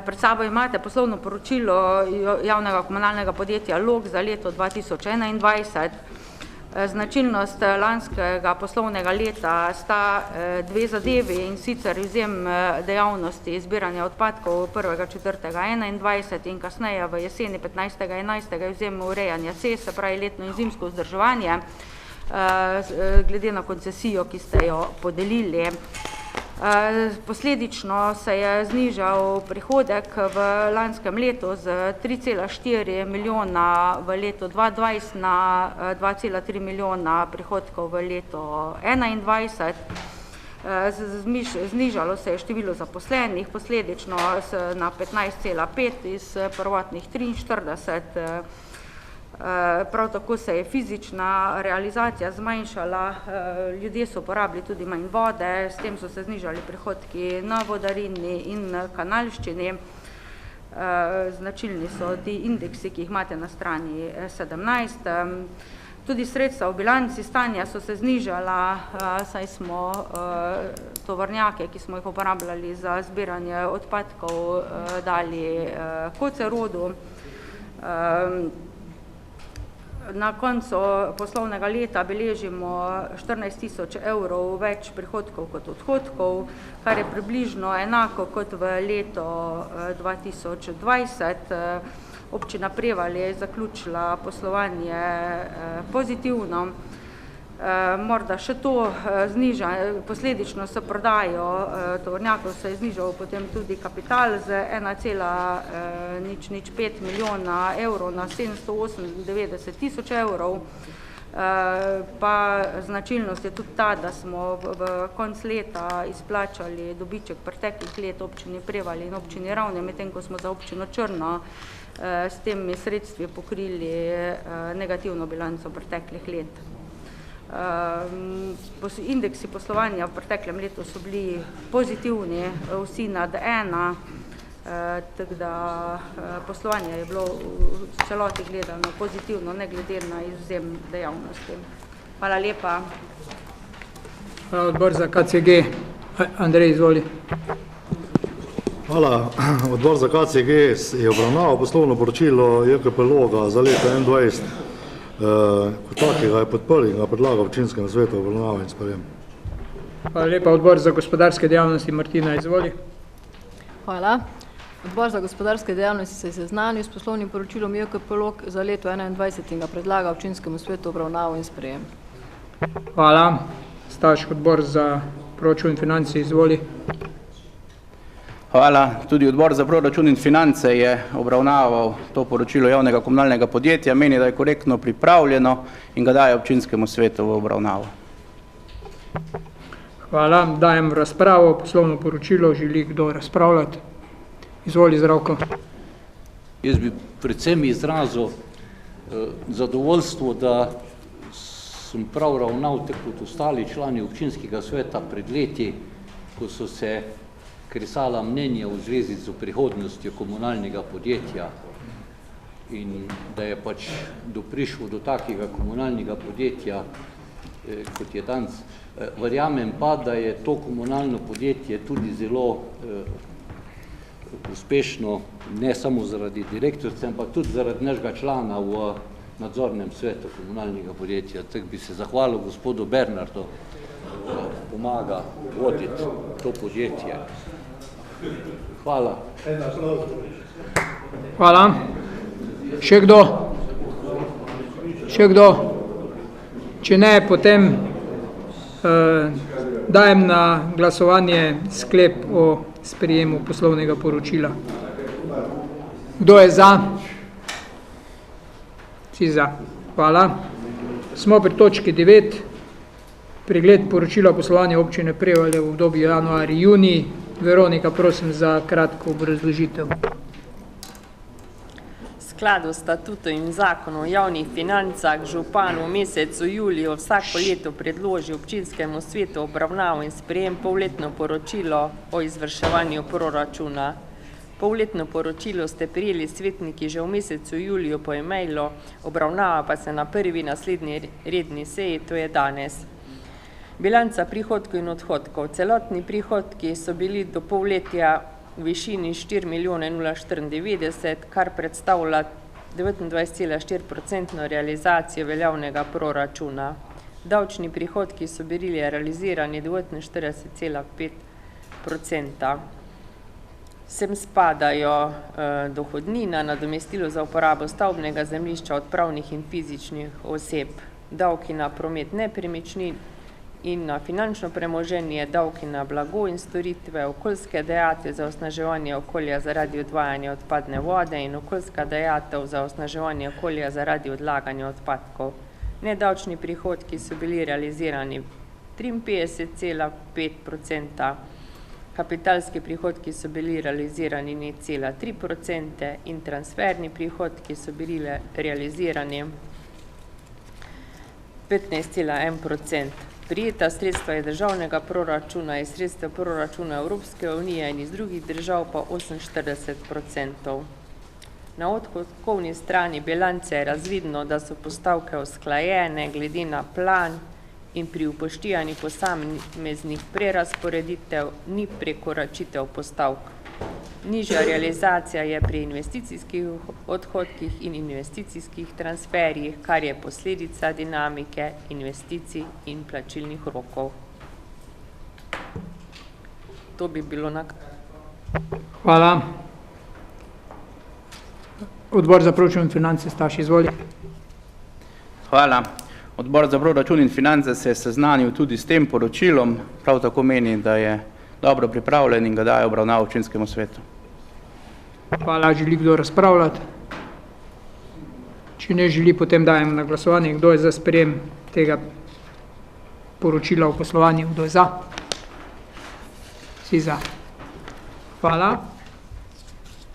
Pred sabo imate poslovno poročilo javnega komunalnega podjetja Log za leto 2021. Značilnost lanskega poslovnega leta sta dve zadevi, in sicer izjem dejavnosti zbiranja odpadkov 1.4.21 in kasneje v jeseni 15.11. izjem urejanja cest, se pravi letno in zimsko vzdrževanje. glede na koncesijo, ki ste jo podelili. Posledično se je znižal prihodek v lanskem letu z 3,4 milijona v letu 2020 na 2,3 milijona prihodkov v letu 2021. Znižalo se je število zaposlenih, posledično na 15,5 iz prvotnih 43. Prav tako se je fizična realizacija zmanjšala, ljudje so uporabili tudi manj vode, s tem so se znižali prihodki na vodarini in kanalščini. Značilni so ti indeksi, ki jih imate na strani 17. Tudi sredstva v bilanci stanja so se znižala, saj smo tovornjake, ki smo jih uporabljali za zbiranje odpadkov, dali Kocerodu. Na koncu poslovnega leta beležimo 14 000 evrov več prihodkov kot odhodkov, kar je približno enako kot v letu 2020. Občina Prevalje je zaključila poslovanje pozitivno. Morda še to posledično s prodajo tovornjakov se je znižal potem tudi kapital z 1,005 milijona evrov na 798 000 evrov. Pa značilnost je tudi ta, da smo v konc leta izplačali dobiček preteklih let občini Prevalje in občini Ravne, medtem ko smo za občino Črno s temi sredstvi pokrili negativno bilanco preteklih let. Indeksi poslovanja v preteklem letu so bili pozitivni, vsi nad 1, tako da poslovanje je bilo v celoti gledano pozitivno, ne glede na izvzem dejavnosti. Hvala lepa. Hvala, odbor za KCG. Andrej, izvoli. Hvala. Odbor za KCG je obravnaval poslovno poročilo JKP Loga za leto 2021. Kot takega je podprl in ga predlaga občinskemu svetu obravnavo in sprejem. Hvala lepa, odbor za gospodarske dejavnosti. Martina, izvoli. Hvala. Odbor za gospodarske dejavnosti se je seznanil s poslovnim poročilom JKP Log za leto 2021 in ga predlaga občinskemu svetu obravnavo in sprejem. Hvala. Staš, odbor za proračun in finance, izvoli. Hvala. Tudi odbor za proračun in finance je obravnaval to poročilo javnega komunalnega podjetja, meni, da je korektno pripravljeno in ga daje občinskemu svetu v obravnavo. Hvala. Dajem razpravo. Poslovno poročilo. Želi kdo razpravljati? Izvoli, Zdravko. Jaz bi predvsem izrazil zadovoljstvo, da sem prav ravnal tako kot ostali člani občinskega sveta pred leti, ko so se kresala mnenja v zvezi z prihodnostjo komunalnega podjetja in da je pač prišlo do takega komunalnega podjetja, kot je danes. Verjamem pa, da je to komunalno podjetje tudi zelo uspešno, ne samo zaradi direktorice, ampak tudi zaradi našega člana v nadzornem svetu komunalnega podjetja. Tako bi se zahvalil gospodu Bernardu, da pomaga voditi to podjetje. Hvala. Hvala. Še kdo? Še kdo? Če ne, potem dajem na glasovanje sklep o sprejemu poslovnega poročila. Kdo je za? Vsi za. Hvala. Smo pri točki 9. Pregled poročila poslovanja občine Prevalje v obdobju januar-junij. Veronika, prosim za kratko obrazložitev. V skladu s statutom in zakonom o javnih financah župan v mesecu juliju vsako leto predloži občinskemu svetu obravnavo in sprejem polletno poročilo o izvrševanju proračuna. Polletno poročilo ste prijeli svetniki že v mesecu juliju po e-mailu, obravnava pa se na prvi naslednji redni seji, to je danes. Bilanca prihodkov in odhodkov. Celotni prihodki so bili do polletja v višini 4 094 000, kar predstavlja 29,4% realizacijo veljavnega proračuna. Davčni prihodki so bili realizirani 49,5%. Sem spadajo dohodnina, nadomestilo za uporabo stavbnega zemljišča od pravnih in fizičnih oseb. davki na promet nepremičnin in na finančno premoženje, davki na blago in storitve, okoljske dajatve za osnaževanje okolja zaradi odvajanja odpadne vode in okoljska dajatev za osnaževanje okolja zaradi odlaganja odpadkov. Nedavčni prihodki so bili realizirani 53,5%, kapitalski prihodki so bili realizirani 0,3% in transferni prihodki so bili realizirani 15,1%. Prijeta sredstva iz državnega proračuna, iz sredstev proračuna Evropske unije in iz drugih držav pa 48%. Na odhodkovni strani bilance je razvidno, da so postavke usklajene glede na plan in pri upoštevanju posameznih prerazporeditev ni prekoračitev postavk. Nižja realizacija je pri investicijskih odhodkih in investicijskih transferjih, kar je posledica dinamike investicij in plačilnih rokov. To bi bilo na kratko. Hvala. Odbor za proračun in finance, Staš, izvoli. Hvala. Odbor za proračun in finance se je seznanil tudi s tem poročilom, prav tako meni, da je dobro pripravljen in ga daje obravnavo občinskemu svetu. Hvala. Želi kdo razpravljati? Če ne želi, potem dajem na glasovanje. Kdo je za sprejem tega poročila o poslovanju? Kdo je za? Vsi za. Hvala.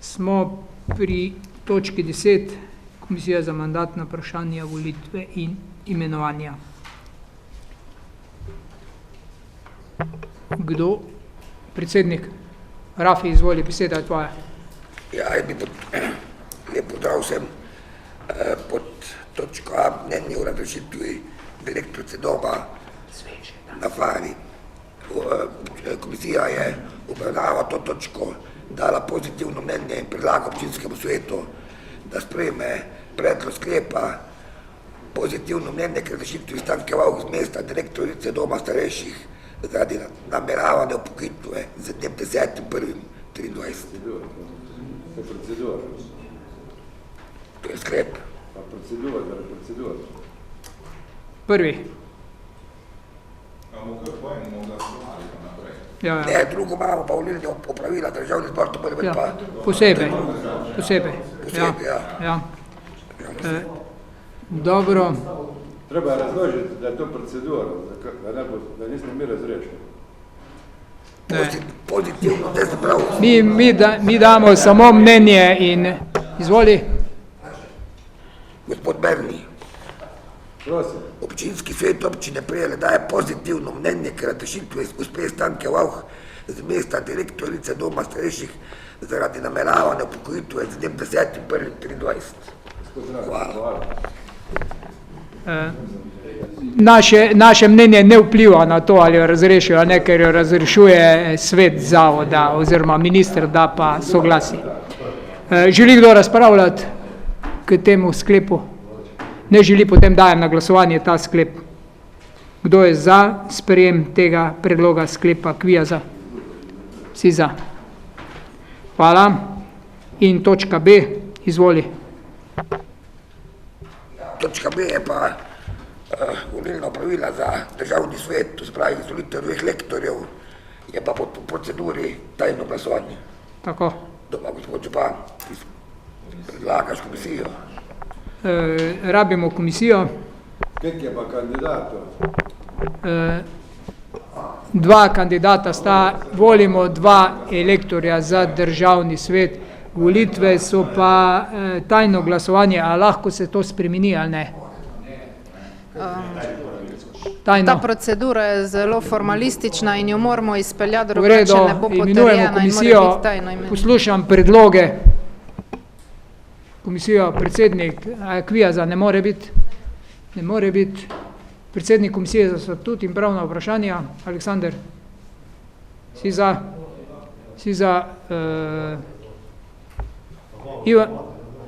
Smo pri točki 10. Komisija za mandatna vprašanja, volitve in imenovanja. Kdo? Predsednik Rafi, izvoli, beseda je tvoja. Ja, lep pozdrav vsem. Pod točko A mnenje o razrešitvi direktorice doma na Fari. Komisija je obravnava to točko, dala pozitivno mnenje in predlaga občinskemu svetu, da sprejme predlog sklepa pozitivno mnenje k razrešitvi Stanke Vauch z mesta direktorice doma starejših zaradi nameravane upokojitve z dnem 10.1.23. To je procedura. To je sklep. Pa procedura. Prvi. Ja. Ne, drugo imamo pa volilne opravila, državni zbor to mora biti pa... Posebej. Ja. Dobro. Treba razložiti, da je to procedura, da nismo mi razrešili. Pozitivno, ne se prav. Mi damo samo mnenje in izvoli. Gospod Berni, Prosim. občinski svet občine Prejele daje pozitivno mnenje k razrešitvi gospe Stanke Vauch z mesta direktorice doma starejših zaradi nameravane upokojitve z dnem 10.1.23. Hvala. Naše mnenje ne vpliva na to, ali jo razrešijo, ne, ker jo razrešuje svet zavoda oziroma minister, da pa soglasi. Želi kdo razpravljati k temu sklepu? Ne želi, potem dajem na glasovanje ta sklep. Kdo je za sprejem tega predloga sklepa Kviaza? Vsi za. Hvala. In točka B, izvoli. Točka B je pa volilna opravila za državni svet, to se pravi izvolitev dveh lektorjev, je pa po proceduri tajno glasovanje. Tako. Doma, gospod Župan, predlagaš komisijo. Rabimo komisijo. Kek je pa kandidatov? Dva kandidata sta, volimo dva elektorja za državni svet. Volitve so pa tajno glasovanje, a lahko se to spremeni ali ne? Ta procedura je zelo formalistična in jo moramo izpeljati, drugače ne bo potrjena in mora biti tajno imenovana. Poslušam predloge. Komisijo, predsednik Kviaza ne more biti. Ne more biti. Predsednik komisije za statut in pravna vprašanja, Aleksander. Si za? Si za?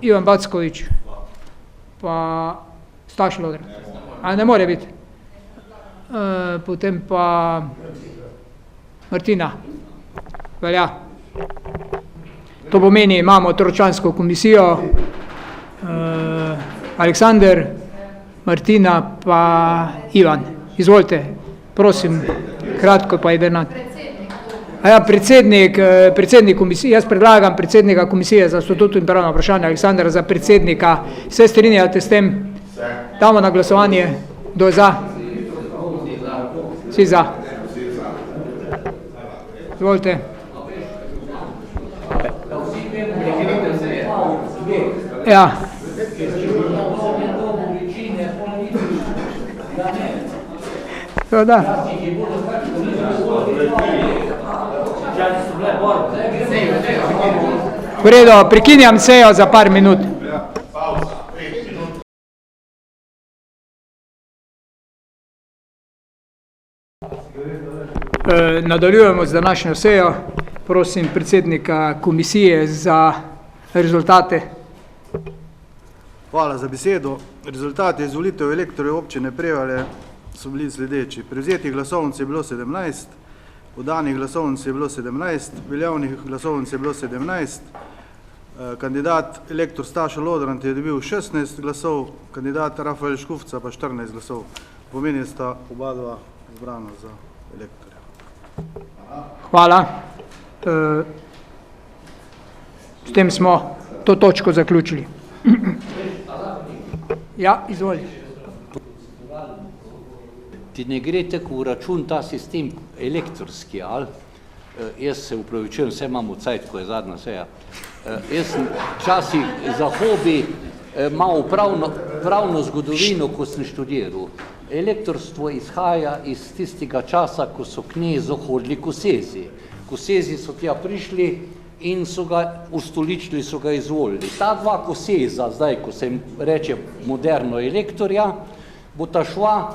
Ivan Backovič. Pa Staš Logar. A ne more biti? Potem pa Martina. Velja. To pomeni, imamo tročlansko komisijo. Aleksander, Martina pa Ivan. Izvolite, prosim, kratko pa jedrnat. Ja, predsednik komisije, jaz predlagam predsednika komisije za statut in pravna vprašanja Aleksandra za predsednika. Se strinjate s tem? Damo na glasovanje. Kdo je za? Vsi za. Izvolite. Ja. To da. V redu, prekinjam sejo za par minut. Nadaljujemo z današnjo sejo. Prosim predsednika komisije za rezultate. Hvala za besedo. Rezultati izvolitev elektorjev občine Prevalje so bili sledeči. Prevzetih glasovnic je bilo 17, oddanih glasovnic je bilo 17, veljavnih glasovnic je bilo 17, kandidat elektor Stašo Lodrant je dobil 16 glasov, kandidat Rafael Škufca pa 14 glasov. Pomeni sta oba dva izbrana za elektorja. Hvala. S tem smo to točko zaključili. Ja, izvoli. Ti ne gre tako v račun ta sistem elektorski, ali? Jaz se upravičujem, vse imamo cajt, ko je zadnja seja. Jaz sem včasih za hobi malo pravno zgodovino, ko sem študiral. Elektorstvo izhaja iz tistega časa, ko so knezo hodili kosezi. Kosezi so tja prišli in so ga ustoličili, so ga izvolili. Ta dva koseza, zdaj, ko se jim reče moderno elektorja, bo ta šla,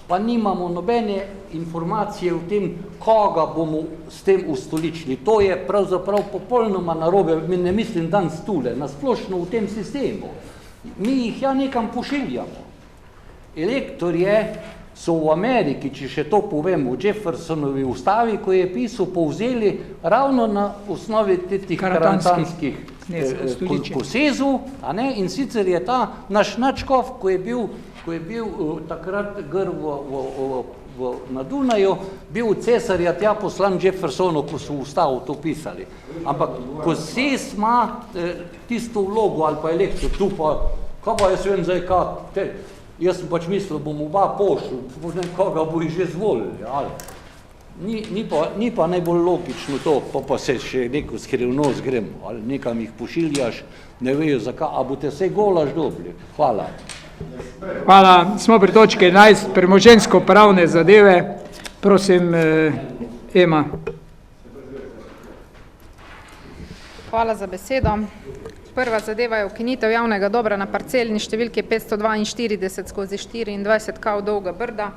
pa nimamo nobene informacije o tem, koga bomo s tem ustoličili. To je pravzaprav popolnoma narobe, ne mislim danes tule, nasplošno v tem sistemu. Mi jih ja nekam pošiljamo. Elektorje so v Ameriki, če še to povemo, v Jeffersonovi ustavi, ko je pisal, povzeli ravno na osnovi tih karantanskih kosezov, in sicer je ta naš nadškof, ko je bil takrat na Dunaju, bil cesarja tja poslan Jeffersonu, ko so v ustavo to pisali. Ampak kosez ima tisto vlogo ali pa elektor, tu pa, kaj pa jaz vem zdaj, jaz sem pač mislil, bom oba pošli, koga bo jih že zvolili. Ni pa najbolj logično to, pa se še neko skrivnost gremo, ali nekam jih pošiljaš, ne vejo zakaj, a boste vse golaž dobili. Hvala. Hvala. Smo pri točki 11, premoženjsko pravne zadeve. Prosim, Ema. Hvala za besedo. Prva zadeva je ukinitev javnega dobra na parcelni številki 542/24 kao Dolga Brda.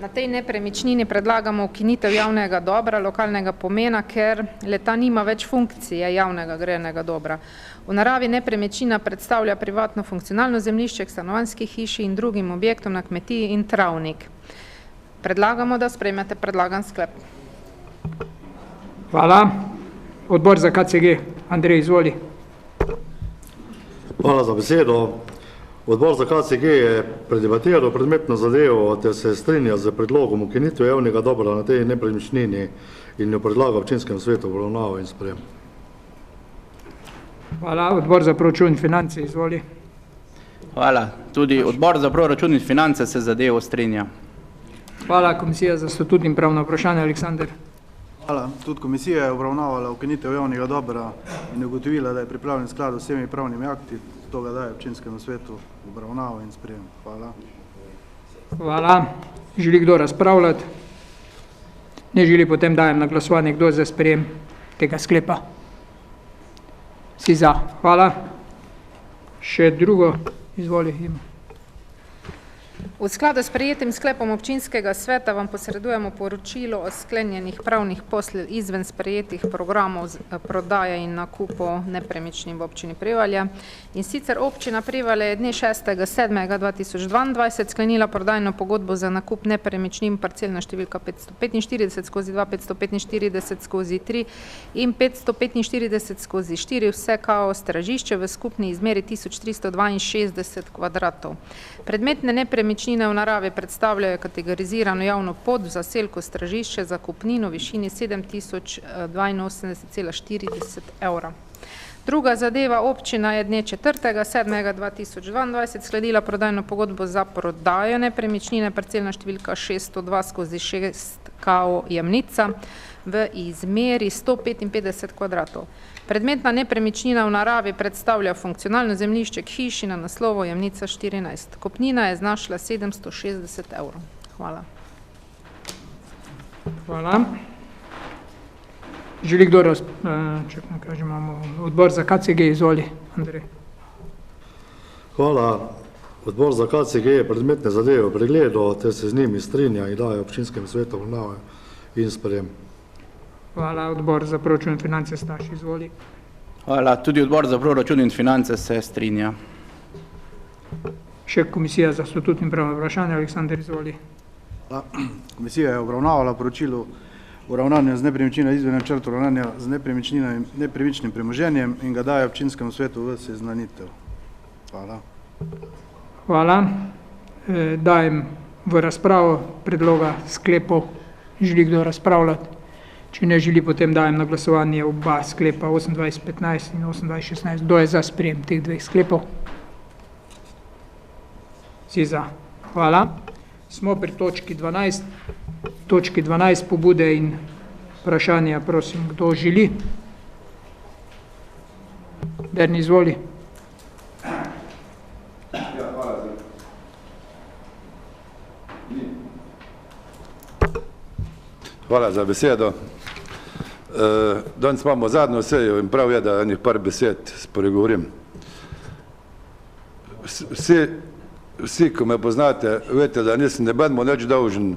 Na tej nepremičnini predlagamo ukinitev javnega dobra lokalnega pomena, ker le-ta nima več funkcije javnega grejenega dobra. V naravi nepremičnina predstavlja privatno funkcionalno zemljišče k stanovanjski hiši in drugim objektom na kmetiji in travnik. Predlagamo, da sprejmete predlagan sklep. Hvala. Odbor za KCG. Andrej, izvoli. Hvala za besedo. Odbor za KCG je predebatiral predmetno zadevo ter se strinja z predlogom ukinitve javnega dobra na tej nepremičnini in jo predlaga občinskemu svetu v obravnavo in sprejem. Hvala. Odbor za proračun in finance, izvoli. Hvala. Tudi odbor za proračun in finance se zadevo strinja. Hvala. Komisija za statut in pravno vprašanje, Aleksander. Hvala. Tudi komisija je obravnavala ukinitev javnega dobra in ugotovila, da je pripravljen sklad z vsemi pravnimi akti, to ga daje občinskemu svetu obravnavo in sprejem. Hvala. Hvala. Želi kdo razpravljati? Ne želi, potem dajem na glasovanje, kdo je za sprejem tega sklepa. Vsi za. Hvala. Še drugo, izvoli. V skladu s prejetim sklepom občinskega sveta vam posredujemo poročilo o sklenjenih pravnih poslih izven sprejetih programov prodaje in nakupov nepremičnin v občini Prevalje. In sicer občina Prevalje je dne 6.7.2022 sklenila prodajno pogodbo za nakup nepremičnin parcelna številka 545/2 in 545/4, vse kao stražišče v skupni izmeri 1362 kvadratov. Predmetne nepremičnine v naravi predstavljajo kategorizirano javno pot v zaselku stražišče za kupnino v višini 7082,40 evra. Druga zadeva, občina je dne 4.7.2022 sklenila prodajno pogodbo za prodajo nepremičnine parcelna številka 602/6 kao Jamnica v izmeri 155 kvadratov. Predmetna nepremičnina v naravi predstavlja funkcionalno zemljišče k hiši na naslovu Jamnica 14. Kupnina je znašla 760 evrov. Hvala. Hvala. Želi kdo odbor za KCG, izvoli, Andrej. Hvala. Odbor za KCG je predmetne zadeve pregledal, ter se z njimi strinja in daje občinskemu svetu obravnavo in sprejem. Hvala. Odbor za proračun in finance, Staš, izvoli. Hvala. Tudi odbor za proračun in finance se strinja. Še komisija za statut in pravno vprašanje, Aleksandar, izvoli. Komisija je obravnavala poročilo o ravnanju z nepremičnino izven načrta ravnanja z nepremičnim premoženjem in ga daje občinskemu svetu v seznanitev. Hvala. Hvala. Dajem v razpravo predloga sklepov. Želi kdo razpravljati? Če ne želi, potem dajem na glasovanje oba sklepa 28.15 in 28.16. Kdo je za sprejem teh dveh sklepov? Vsi za. Hvala. Smo pri točki 12. Točki 12 pobude in vprašanja, prosim, kdo želi? Berni, izvoli. Hvala za besedo. Danes imamo zadnjo sejo in prav je, da enih par besed spregovorim. Vsi, ko me poznate, veste, da nisem nobenemu nič dolžen,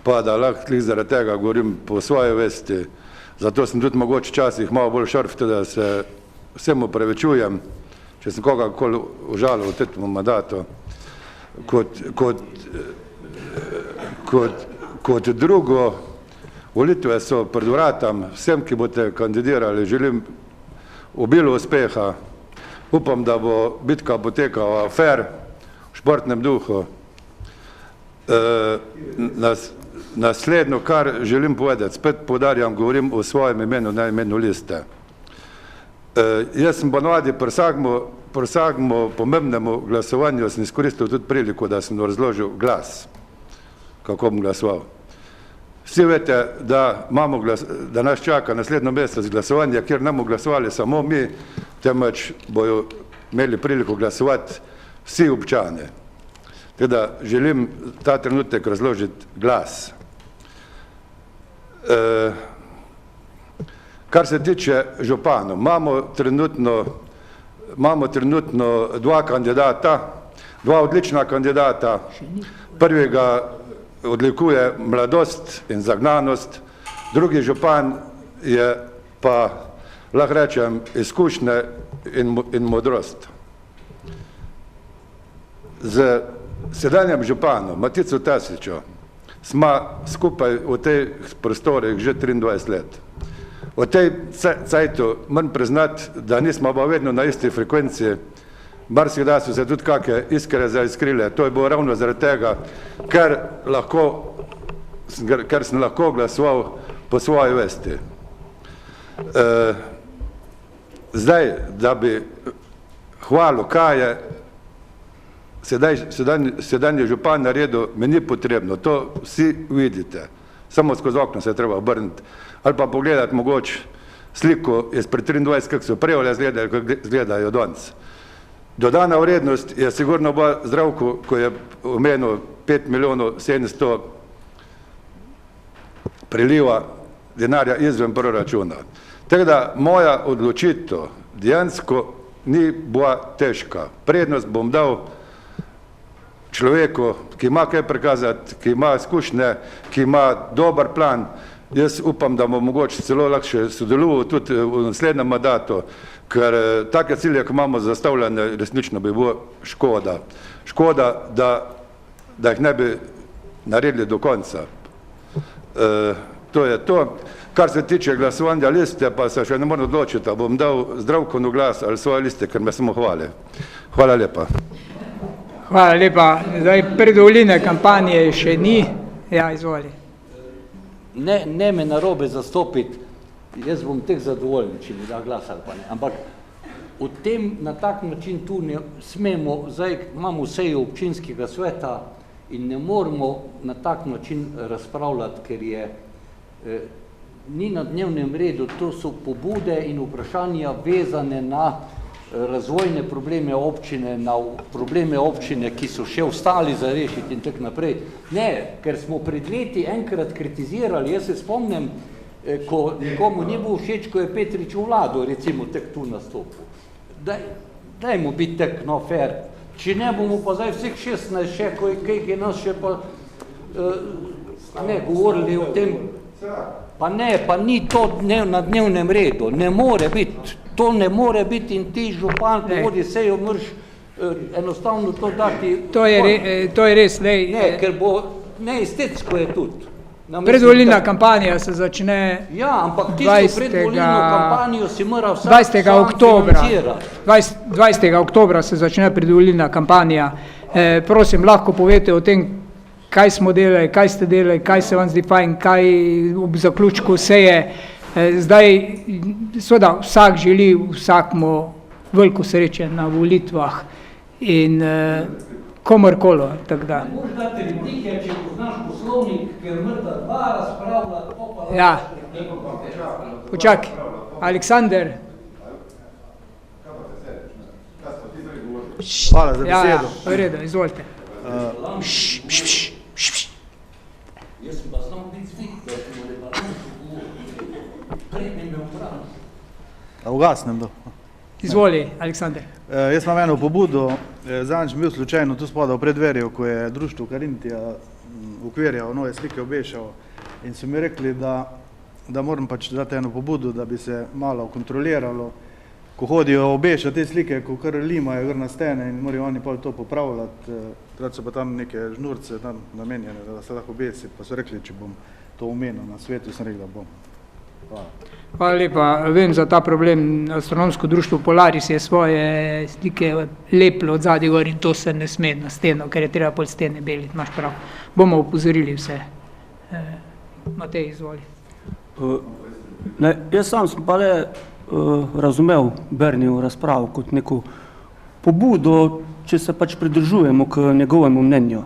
pa da lahko zaradi tega govorim po svoji vesti. Zato sem tudi mogoče včasih malo bolj šarf, da se vsemu prevečujem, če sem kogarkoli užalil v tem mandatu. Kot drugo, volitve so pred vratom, vsem, ki boste kandidirali, želim obilo uspeha. Upam, da bo bitka potekala fair, v športnem duhu. Naslednjo, kar želim povedati, spet poudarjam, govorim o svojem imenu, ne imenu liste. Jaz sem ponovadi pri vsakemu pomembnemu glasovanju sem izkoristil tudi priliko, da sem razložil glas, kako bom glasoval. Vsi veste, da nas čaka naslednjo mesec glasovanje, kjer ne bomo glasovali samo mi, temveč bojo imeli priliko glasovati vsi občani. Teda želim ta trenutek razložiti glas. Kar se tiče županov, imamo trenutno dva odlična kandidata. Prvega odlikuje mladost in zagnanost, drugi župan je pa, lahko rečem, izkušnje in modrost. Z sedanjem županom, Matico Tasičo, smo skupaj v teh prostorih že 23 let. V tej cajtu moram priznati, da nismo pa vedno na isti frekvenciji, marsikdaj so se tudi kakšne iskre zaiskrile. To je bilo ravno zaradi tega, ker sem lahko glasoval po svoji vesti. Zdaj, da bi hvalil, kaj je sedanji župan naredil, mi ni potrebno, to vsi vidite. Samo skozi okno se je treba obrniti. Ali pa pogledati mogoče sliko izpred 23, kako so Prevalje izgledali, kako izgledajo danes. Dodana vrednost je sigurno bila Zdravko, ko je omenil 5.700.000 priliva denarja izven proračuna. Tako da moja odločitev dejansko ni bila težka. Prednost bom dal človeku, ki ima kaj prikazati, ki ima izkušnje, ki ima dober plan. Jaz upam, da bo mogoče celo lahko sodeloval tudi v naslednjem mandatu, ker take cilje, ki imamo zastavljene, resnično bi bilo škoda. Škoda, da jih ne bi naredili do konca. To je to. Kar se tiče glasovanja liste, pa se še ne moram odločiti, da bom dal Zdravkonu glas ali svoje liste, ker me samo hvali. Hvala lepa. Hvala lepa. Zdaj predvolilne kampanje še ni. Ja, izvoli. Ne me narobe zastopiti, jaz bom teh zadovoljen, če mi da glas ali pa ne. Ampak o tem na tak način tu ne smemo, zdaj imamo sejo občinskega sveta in ne moramo na tak način razpravljati, ker je ni na dnevnem redu, to so pobude in vprašanja vezane na razvojne probleme občine, na probleme občine, ki so še ostali za rešiti in tako naprej. Ne, ker smo pred leti enkrat kritizirali, jaz se spomnim, ko nikomu ni bil všeč, ko je Petrič v vlado, recimo, tek tu nastopil. Dajmo biti tek, no, fair. Če ne bomo pa zdaj vseh 16 še, kaj je nas še pa govorili o tem, pa ni to na dnevnem redu, ne more biti, to ne more biti in ti župan, ko vodi sejo, moraš enostavno to dati. To je res, lej. Ne, ker bo neestetsko je tudi. Predvolilna kampanja se začne 20. oktobra se začne predvolilna kampanja. Prosim, lahko povete o tem, kaj smo delali, kaj ste delali, kaj se vam zdi fajn, kaj ob zaključku seje. Zdaj, seveda, vsak želi vsakmu veliko sreče na volitvah in komorkolo, tako da. Moš dati replike, če poznaš poslovnik, ker mrda dva razpravlja, to pa... Ja, počakaj, Aleksander. Hvala za besedo. Ja, v redu, izvolite. Jaz sem pa znam biti zvik, da je bilo rebalansu, prej ne imel prav. Ugasnem do. Izvoli, Aleksander. Jaz imam eno pobudo, zadnjič bil slučajno tu spodal v predverju, ko je društvo Karintija ukvirjal, nove slike obešal in so mi rekli, da moram pač dati eno pobudo, da bi se malo kontroliralo, ko hodijo obešati te slike, ko kar limajo gor na stene in morajo oni pol to popravljati, takrat so pa tam neke žnurce tam namenjene, da se lahko obesi, pa so rekli, če bom to omenil na svetu, sem rekel, da bom. Hvala. Hvala lepa. Vem za ta problem. Astronomsko društvo Polaris je svoje slike leplo od zadnji gor in to se ne sme na steno, ker je treba pol stene beliti, imaš prav. Bomo upozorili vse. Matej, izvoli. Jaz sam sem pa le razumel Bernijevo razpravo kot neko pobudo, če se pač pridržujemo k njegovemu mnenju.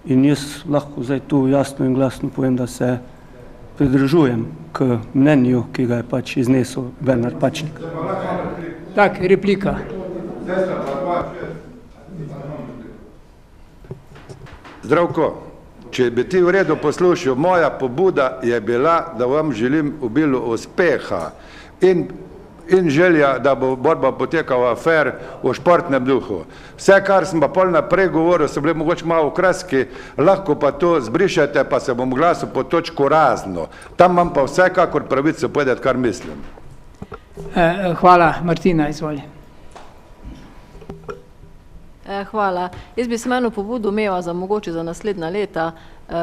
In jaz lahko zdaj tu jasno in glasno povem, da se pridržujem k mnenju, ki ga je pač iznesel Bernard Pačnik. Tak, replika. Zdravko, če bi ti v redu poslušal, moja pobuda je bila, da vam želim obilo uspeha in želja, da bo borba potekala fair v športnem duhu. Vse, kar sem pa pol naprej govoril, so bili mogoče malo kraski, lahko pa to zbrišete, pa se bom glasil po točku razno. Tam imam pa vsekakor pravico povedati, kar mislim. Hvala. Martina, izvoli. Hvala. Jaz bi se eno pobudo imela za mogoče za naslednja leta,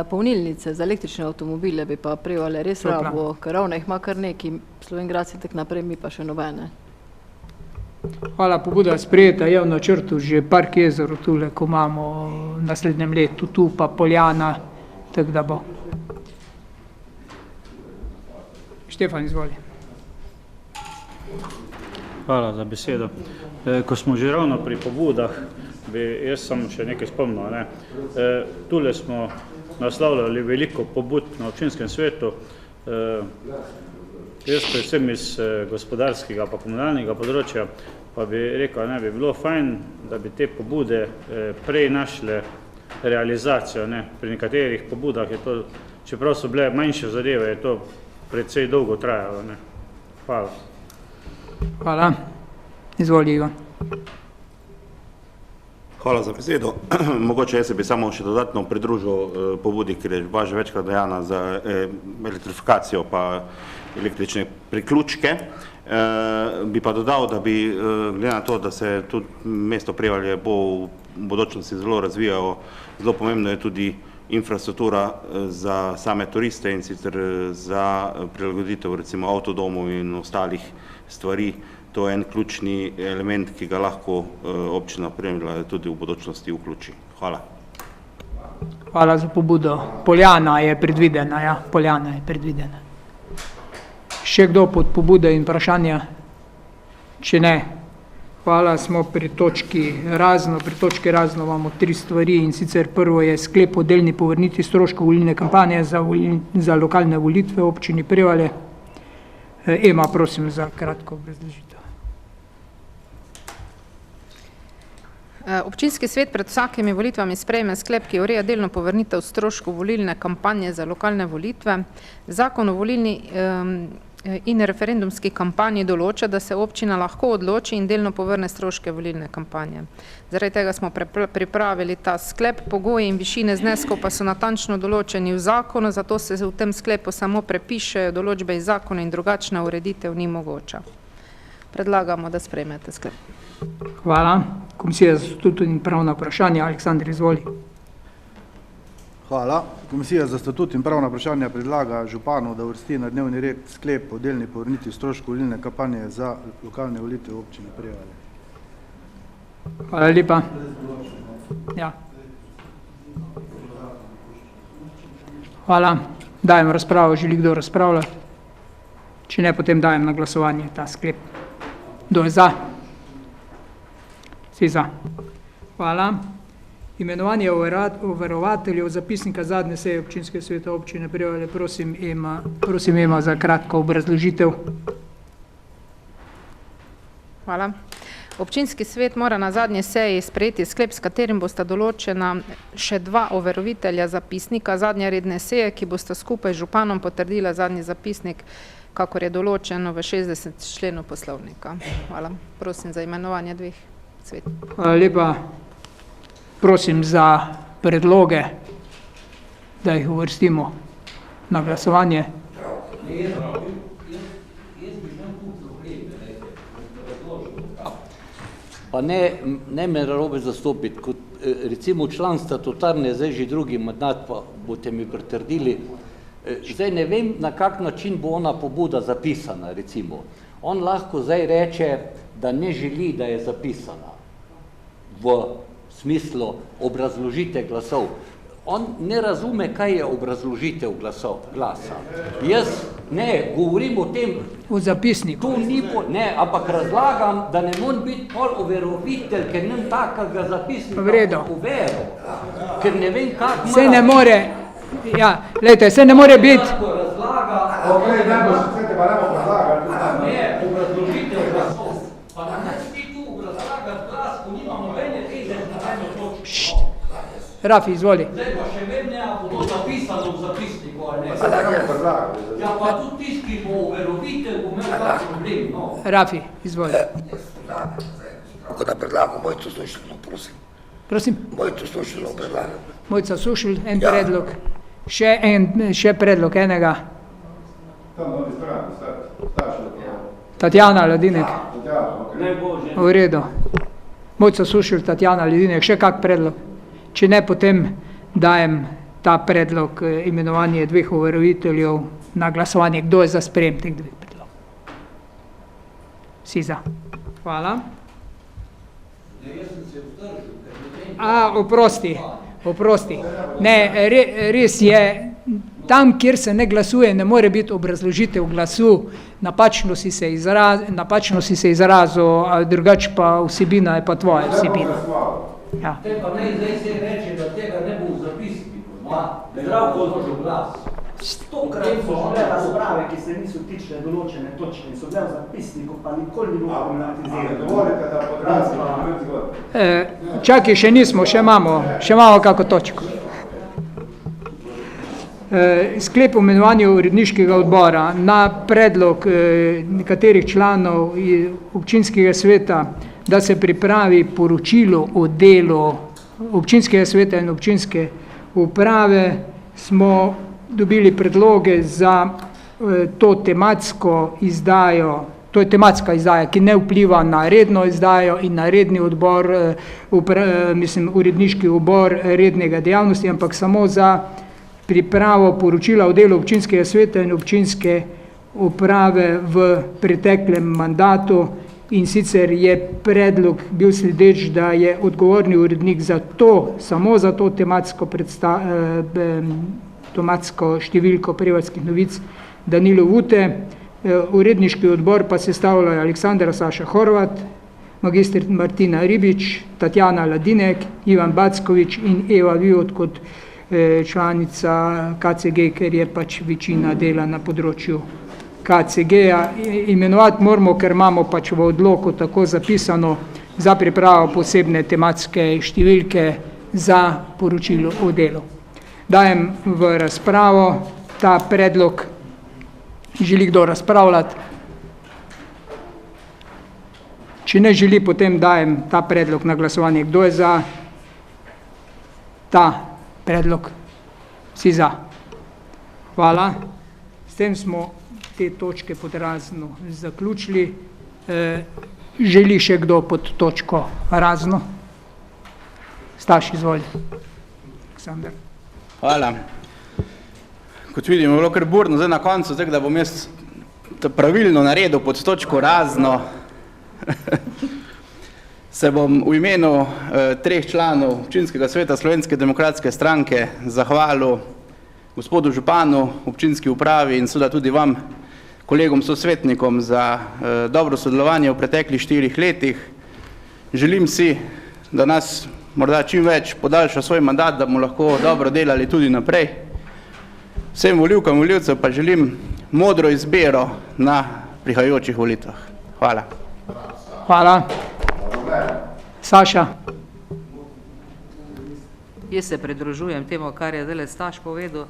polnilnice za električne avtomobile bi pa prejvale res rabo, ker ravno jih ima kar neki Slovenj Gradec in tak naprej, mi pa še nobene. Hvala, pobuda sprejeta je v načrtu že Park jezero tule, ko imamo v naslednjem letu, tu pa Poljana, tako da bo. Štefan, izvoli. Hvala za besedo. Ko smo že ravno pri pobudah, bi jaz sem še nekaj spomnil. Tule smo naslavljali veliko pobud na občinskem svetu. Jaz predvsem iz gospodarskega pa komunalnega področja pa bi rekel, bi bilo fajn, da bi te pobude prej našle realizacijo. Pri nekaterih pobudah je to, čeprav so bile manjše zadeve, je to precej dolgo trajalo. Hvala. Hvala. Izvoli, Ivan. Hvala za besedo. Mogoče jaz bi samo še dodatno pridružil pobudi, ker je bila že večkrat dejana za elektrifikacijo pa električne priključke. Bi pa dodal, da bi glede na to, da se tudi mesto Prevalje bo v bodočnosti zelo razvijalo, zelo pomembno je tudi infrastruktura za same turiste in sicer za prilagoditev recimo avtodomov in ostalih stvari. To je en ključni element, ki ga lahko občina Prevalje tudi v bodočnosti vključi. Hvala. Hvala za pobudo. Poljana je predvidena, ja, Poljana je predvidena. Še kdo pod pobude in vprašanja? Če ne, hvala, smo pri točki razno. Pri točki razno imamo 3 stvari in sicer prvo je sklep o delni povrnitvi stroškov volilne kampanje za lokalne volitve v občini Prevalje. Ema, prosim za kratko obrazložitev. Občinski svet pred vsakimi volitvami sprejme sklep, ki ureja delno povrnitev stroškov volilne kampanje za lokalne volitve. Zakon o volilni in referendumski kampanji določa, da se občina lahko odloči in delno povrne stroške volilne kampanje. Zaradi tega smo pripravili ta sklep, pogoji in višine zneskov pa so natančno določeni v zakonu, zato se v tem sklepu samo prepišejo določbe iz zakona in drugačna ureditev ni mogoča. Predlagamo, da sprejmete sklep. Hvala. Komisija za statut in pravna vprašanja. Aleksandr, izvoli. Hvala. Komisija za statut in pravna vprašanja predlaga županu, da uvrsti na dnevni red sklep o delni povrnitvi stroškov volilne kampanje za lokalne volitve v občini Prevalje. Hvala lepa. Ja. Hvala. Dajem razpravo. Želi kdo razpravljati? Če ne, potem dajem na glasovanje ta sklep. Kdo je za? Vsi za. Hvala. Imenovanje overovateljev zapisnika zadnje seje občinskega sveta občine Prevalje. Prosim Ema za kratko obrazložitev. Hvala. Občinski svet mora na zadnje seji sprejeti sklep, s katerim bosta določena še 2 overovitelja zapisnika zadnje redne seje, ki bosta skupaj z županom potrdila zadnji zapisnik, kakor je določeno v 60. členu poslovnika. Hvala. Prosim za imenovanje 2 svetov. Hvala lepa. Prosim za predloge, da jih uvrstimo na glasovanje. Pa ne me narobe zastopiti, kot recimo član statutarne, zdaj že drugi mandat, pa boste mi pritrdili. Zdaj ne vem, na kak način bo ona pobuda zapisana, recimo. On lahko zdaj reče, da ne želi, da je zapisana v smislu obrazložite glasov. On ne razume, kaj je obrazložitev glasa. Jaz ne govorim o tem, v zapisniku. Ne, ampak razlagam, da ne morem biti pol overovitelj, ker nem takega zapisnika overil. Ker ne vem, kak mora... Se ne more, ja, lejte, se ne more biti... Ne, obrazložitev glasov. Pa ne ti tu obrazlagati glas, ko nima nobene veze z nadaljno točko. Rafi, izvoli. Zdaj pa še vem, ne, bo to zapisano v zapisniku, ali ne? Ja, pa tudi tisti, ki bo overovitelj, bo imel tak problem, no. Rafi, izvoli. Kako da predlagam Mojco Sušljno, prosim. Prosim? Mojco Sušljno predlagam. Mojca Sušl, en predlog. Še predlog enega. Tatjana Ladinek. V redu. Mojca Sušl, Tatjana Ladinek. Še kak predlog? Če ne, potem dajem ta predlog imenovanje 2 overoviteljev na glasovanje. Kdo je za sprejem teh 2 predlogov? Vsi za. Hvala. Oprosti. Ne, res je, tam, kjer se ne glasuje, ne more biti obrazložitev glasu, napačno si se izrazil, drugače pa vsebina je pa tvoja vsebina. Ja. Te pa ne zdaj se reče, da tega ne bo v zapisniku, zdrav odložil glas. Stokrat so bile razprave, ki se niso tičile določene točke in so bile v zapisniku, pa nikoli ni bilo problematizirano. Čakaj, še nismo, še imamo kako točko. Sklep o imenovanju uredniškega odbora na predlog nekaterih članov občinskega sveta da se pripravi poročilo o delu občinskega sveta in občinske uprave, smo dobili predloge za to tematsko izdajo. To je tematska izdaja, ki ne vpliva na redno izdajo in na redni odbor, uredniški odbor rednega dejavnosti, ampak samo za pripravo poročila o delu občinskega sveta in občinske uprave v preteklem mandatu. In sicer je predlog bil sledeč, da je odgovorni urednik za to, samo za to tematsko številko Prevaljskih novic Danilo Vute. Uredniški odbor pa sestavljajo Aleksandra Saša Horvat, magistr Martina Ribič, Tatjana Ladinek, Ivan Backovič in Eva Vijot kot članica KCG, ker je pač večina dela na področju KCG-ja. Imenovati moramo, ker imamo pač v odloku tako zapisano za pripravo posebne tematske številke za poročilo o delu. Dajem v razpravo ta predlog. Želi kdo razpravljati? Če ne želi, potem dajem ta predlog na glasovanje. Kdo je za ta predlog? Vsi za. Hvala. S tem smo te točke pod razno zaključili. Želi še kdo pod točko razno? Staš, izvoli. Aleksandar. Hvala. Kot vidimo, je bilo kar burno zdaj na koncu, tako da bom jaz pravilno naredil pod točko razno. Se bom v imenu 3 članov občinskega sveta Slovenske demokratske stranke zahvalil gospodu županu, občinski upravi in seveda tudi vam, kolegom sosvetnikom, za dobro sodelovanje v preteklih 4 letih. Želim si, da nas morda čim več podaljša svoj mandat, da bomo lahko dobro delali tudi naprej. Vsem volivkam in volivcem pa želim modro izbiro na prihajajočih volitvah. Hvala. Hvala. Saša. Jaz se pridružujem temu, kar je zdaj Staš povedal,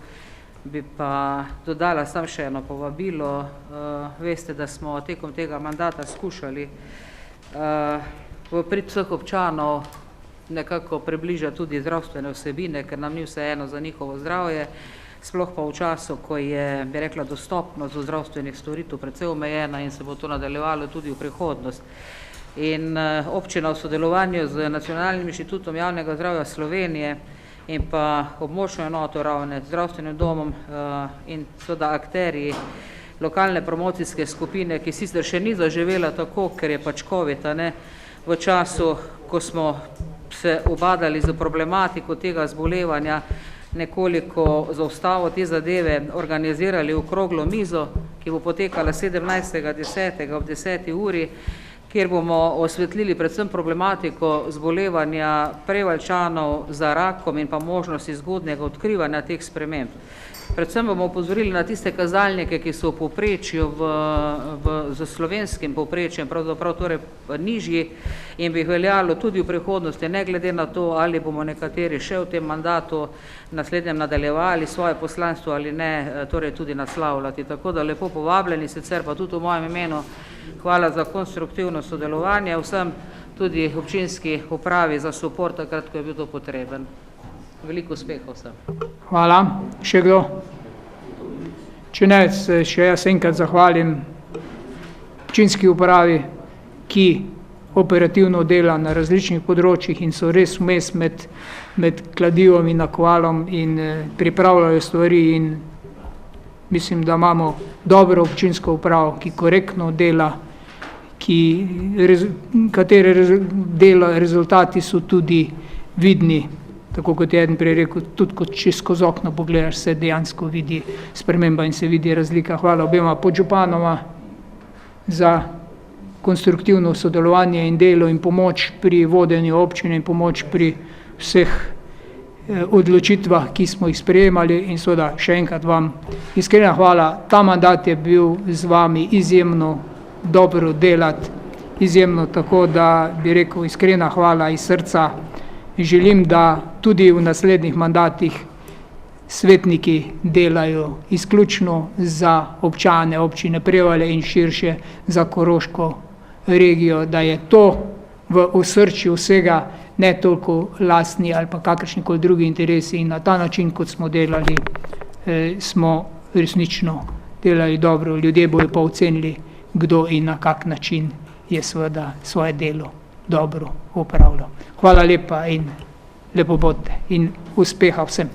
bi pa dodala samo še eno povabilo. Veste, da smo tekom tega mandata skušali v prid vseh občanov nekako približati tudi zdravstvene vsebine, ker nam ni vseeno za njihovo zdravje, sploh pa v času, ko je, bi rekla, dostopnost do zdravstvenih storitev precej omejena in se bo to nadaljevalo tudi v prihodnost. In občina v sodelovanju z Nacionalnim inštitutom javnega zdravja Slovenije in pa območno enoto Ravne, zdravstvenim domom in seveda akterji lokalne promocijske skupine, ki sicer še ni zaživela tako, ker je pač COVID, v času, ko smo se ubadali z problematiko tega zbolevanja, nekoliko zaustavo te zadeve organizirali okroglo mizo, ki bo potekala 17.10. ob 10. uri, kjer bomo osvetlili predvsem problematiko zbolevanja Prevaljčanov za rakom in pa možnosti zgodnjega odkrivanja teh sprememb. Predvsem bomo opozorili na tiste kazalnike, ki so v povprečju z slovenskim povprečjem, pravzaprav torej nižji in bi jih veljalo tudi v prihodnosti, ne glede na to, ali bomo nekateri še v tem mandatu naslednjem nadaljevali svoje poslanstvo ali ne, torej tudi naslavljati. Tako da lepo povabljeni, sicer pa tudi v mojem imenu hvala za konstruktivno sodelovanje, vsem tudi občinski upravi za suport, takrat, ko je bil to potreben. Veliko uspehov vsem. Hvala. Še kdo? Če ne, se še jaz enkrat zahvalim občinski upravi, ki operativno dela na različnih področjih in so res vmes med kladivom in nakvalom in pripravljajo stvari in mislim, da imamo dobro občinsko upravo, ki korektno dela, katere rezultati so tudi vidni. Tako kot je eden prej rekel, tudi kot če skozi okno pogledaš, se dejansko vidi sprememba in se vidi razlika. Hvala obema podžupanoma za konstruktivno sodelovanje in delo in pomoč pri vodenju občine in pomoč pri vseh odločitvah, ki smo jih sprejemali in seveda še enkrat vam iskrena hvala. Ta mandat je bil z vami izjemno dobro delati, izjemno tako, da bi rekel iskrena hvala iz srca. Želim, da tudi v naslednjih mandatih svetniki delajo izključno za občane občine Prevalje in širše za Koroško regijo, da je to v osrčju vsega, ne toliko lastni ali pa kakršnikoli drugi interesi in na ta način, kot smo delali, smo resnično delali dobro. Ljudje bojo pa ocenili, kdo in na kak način je seveda svoje delo dobro opravljal. Hvala lepa in lepo bodite in uspeha vsem.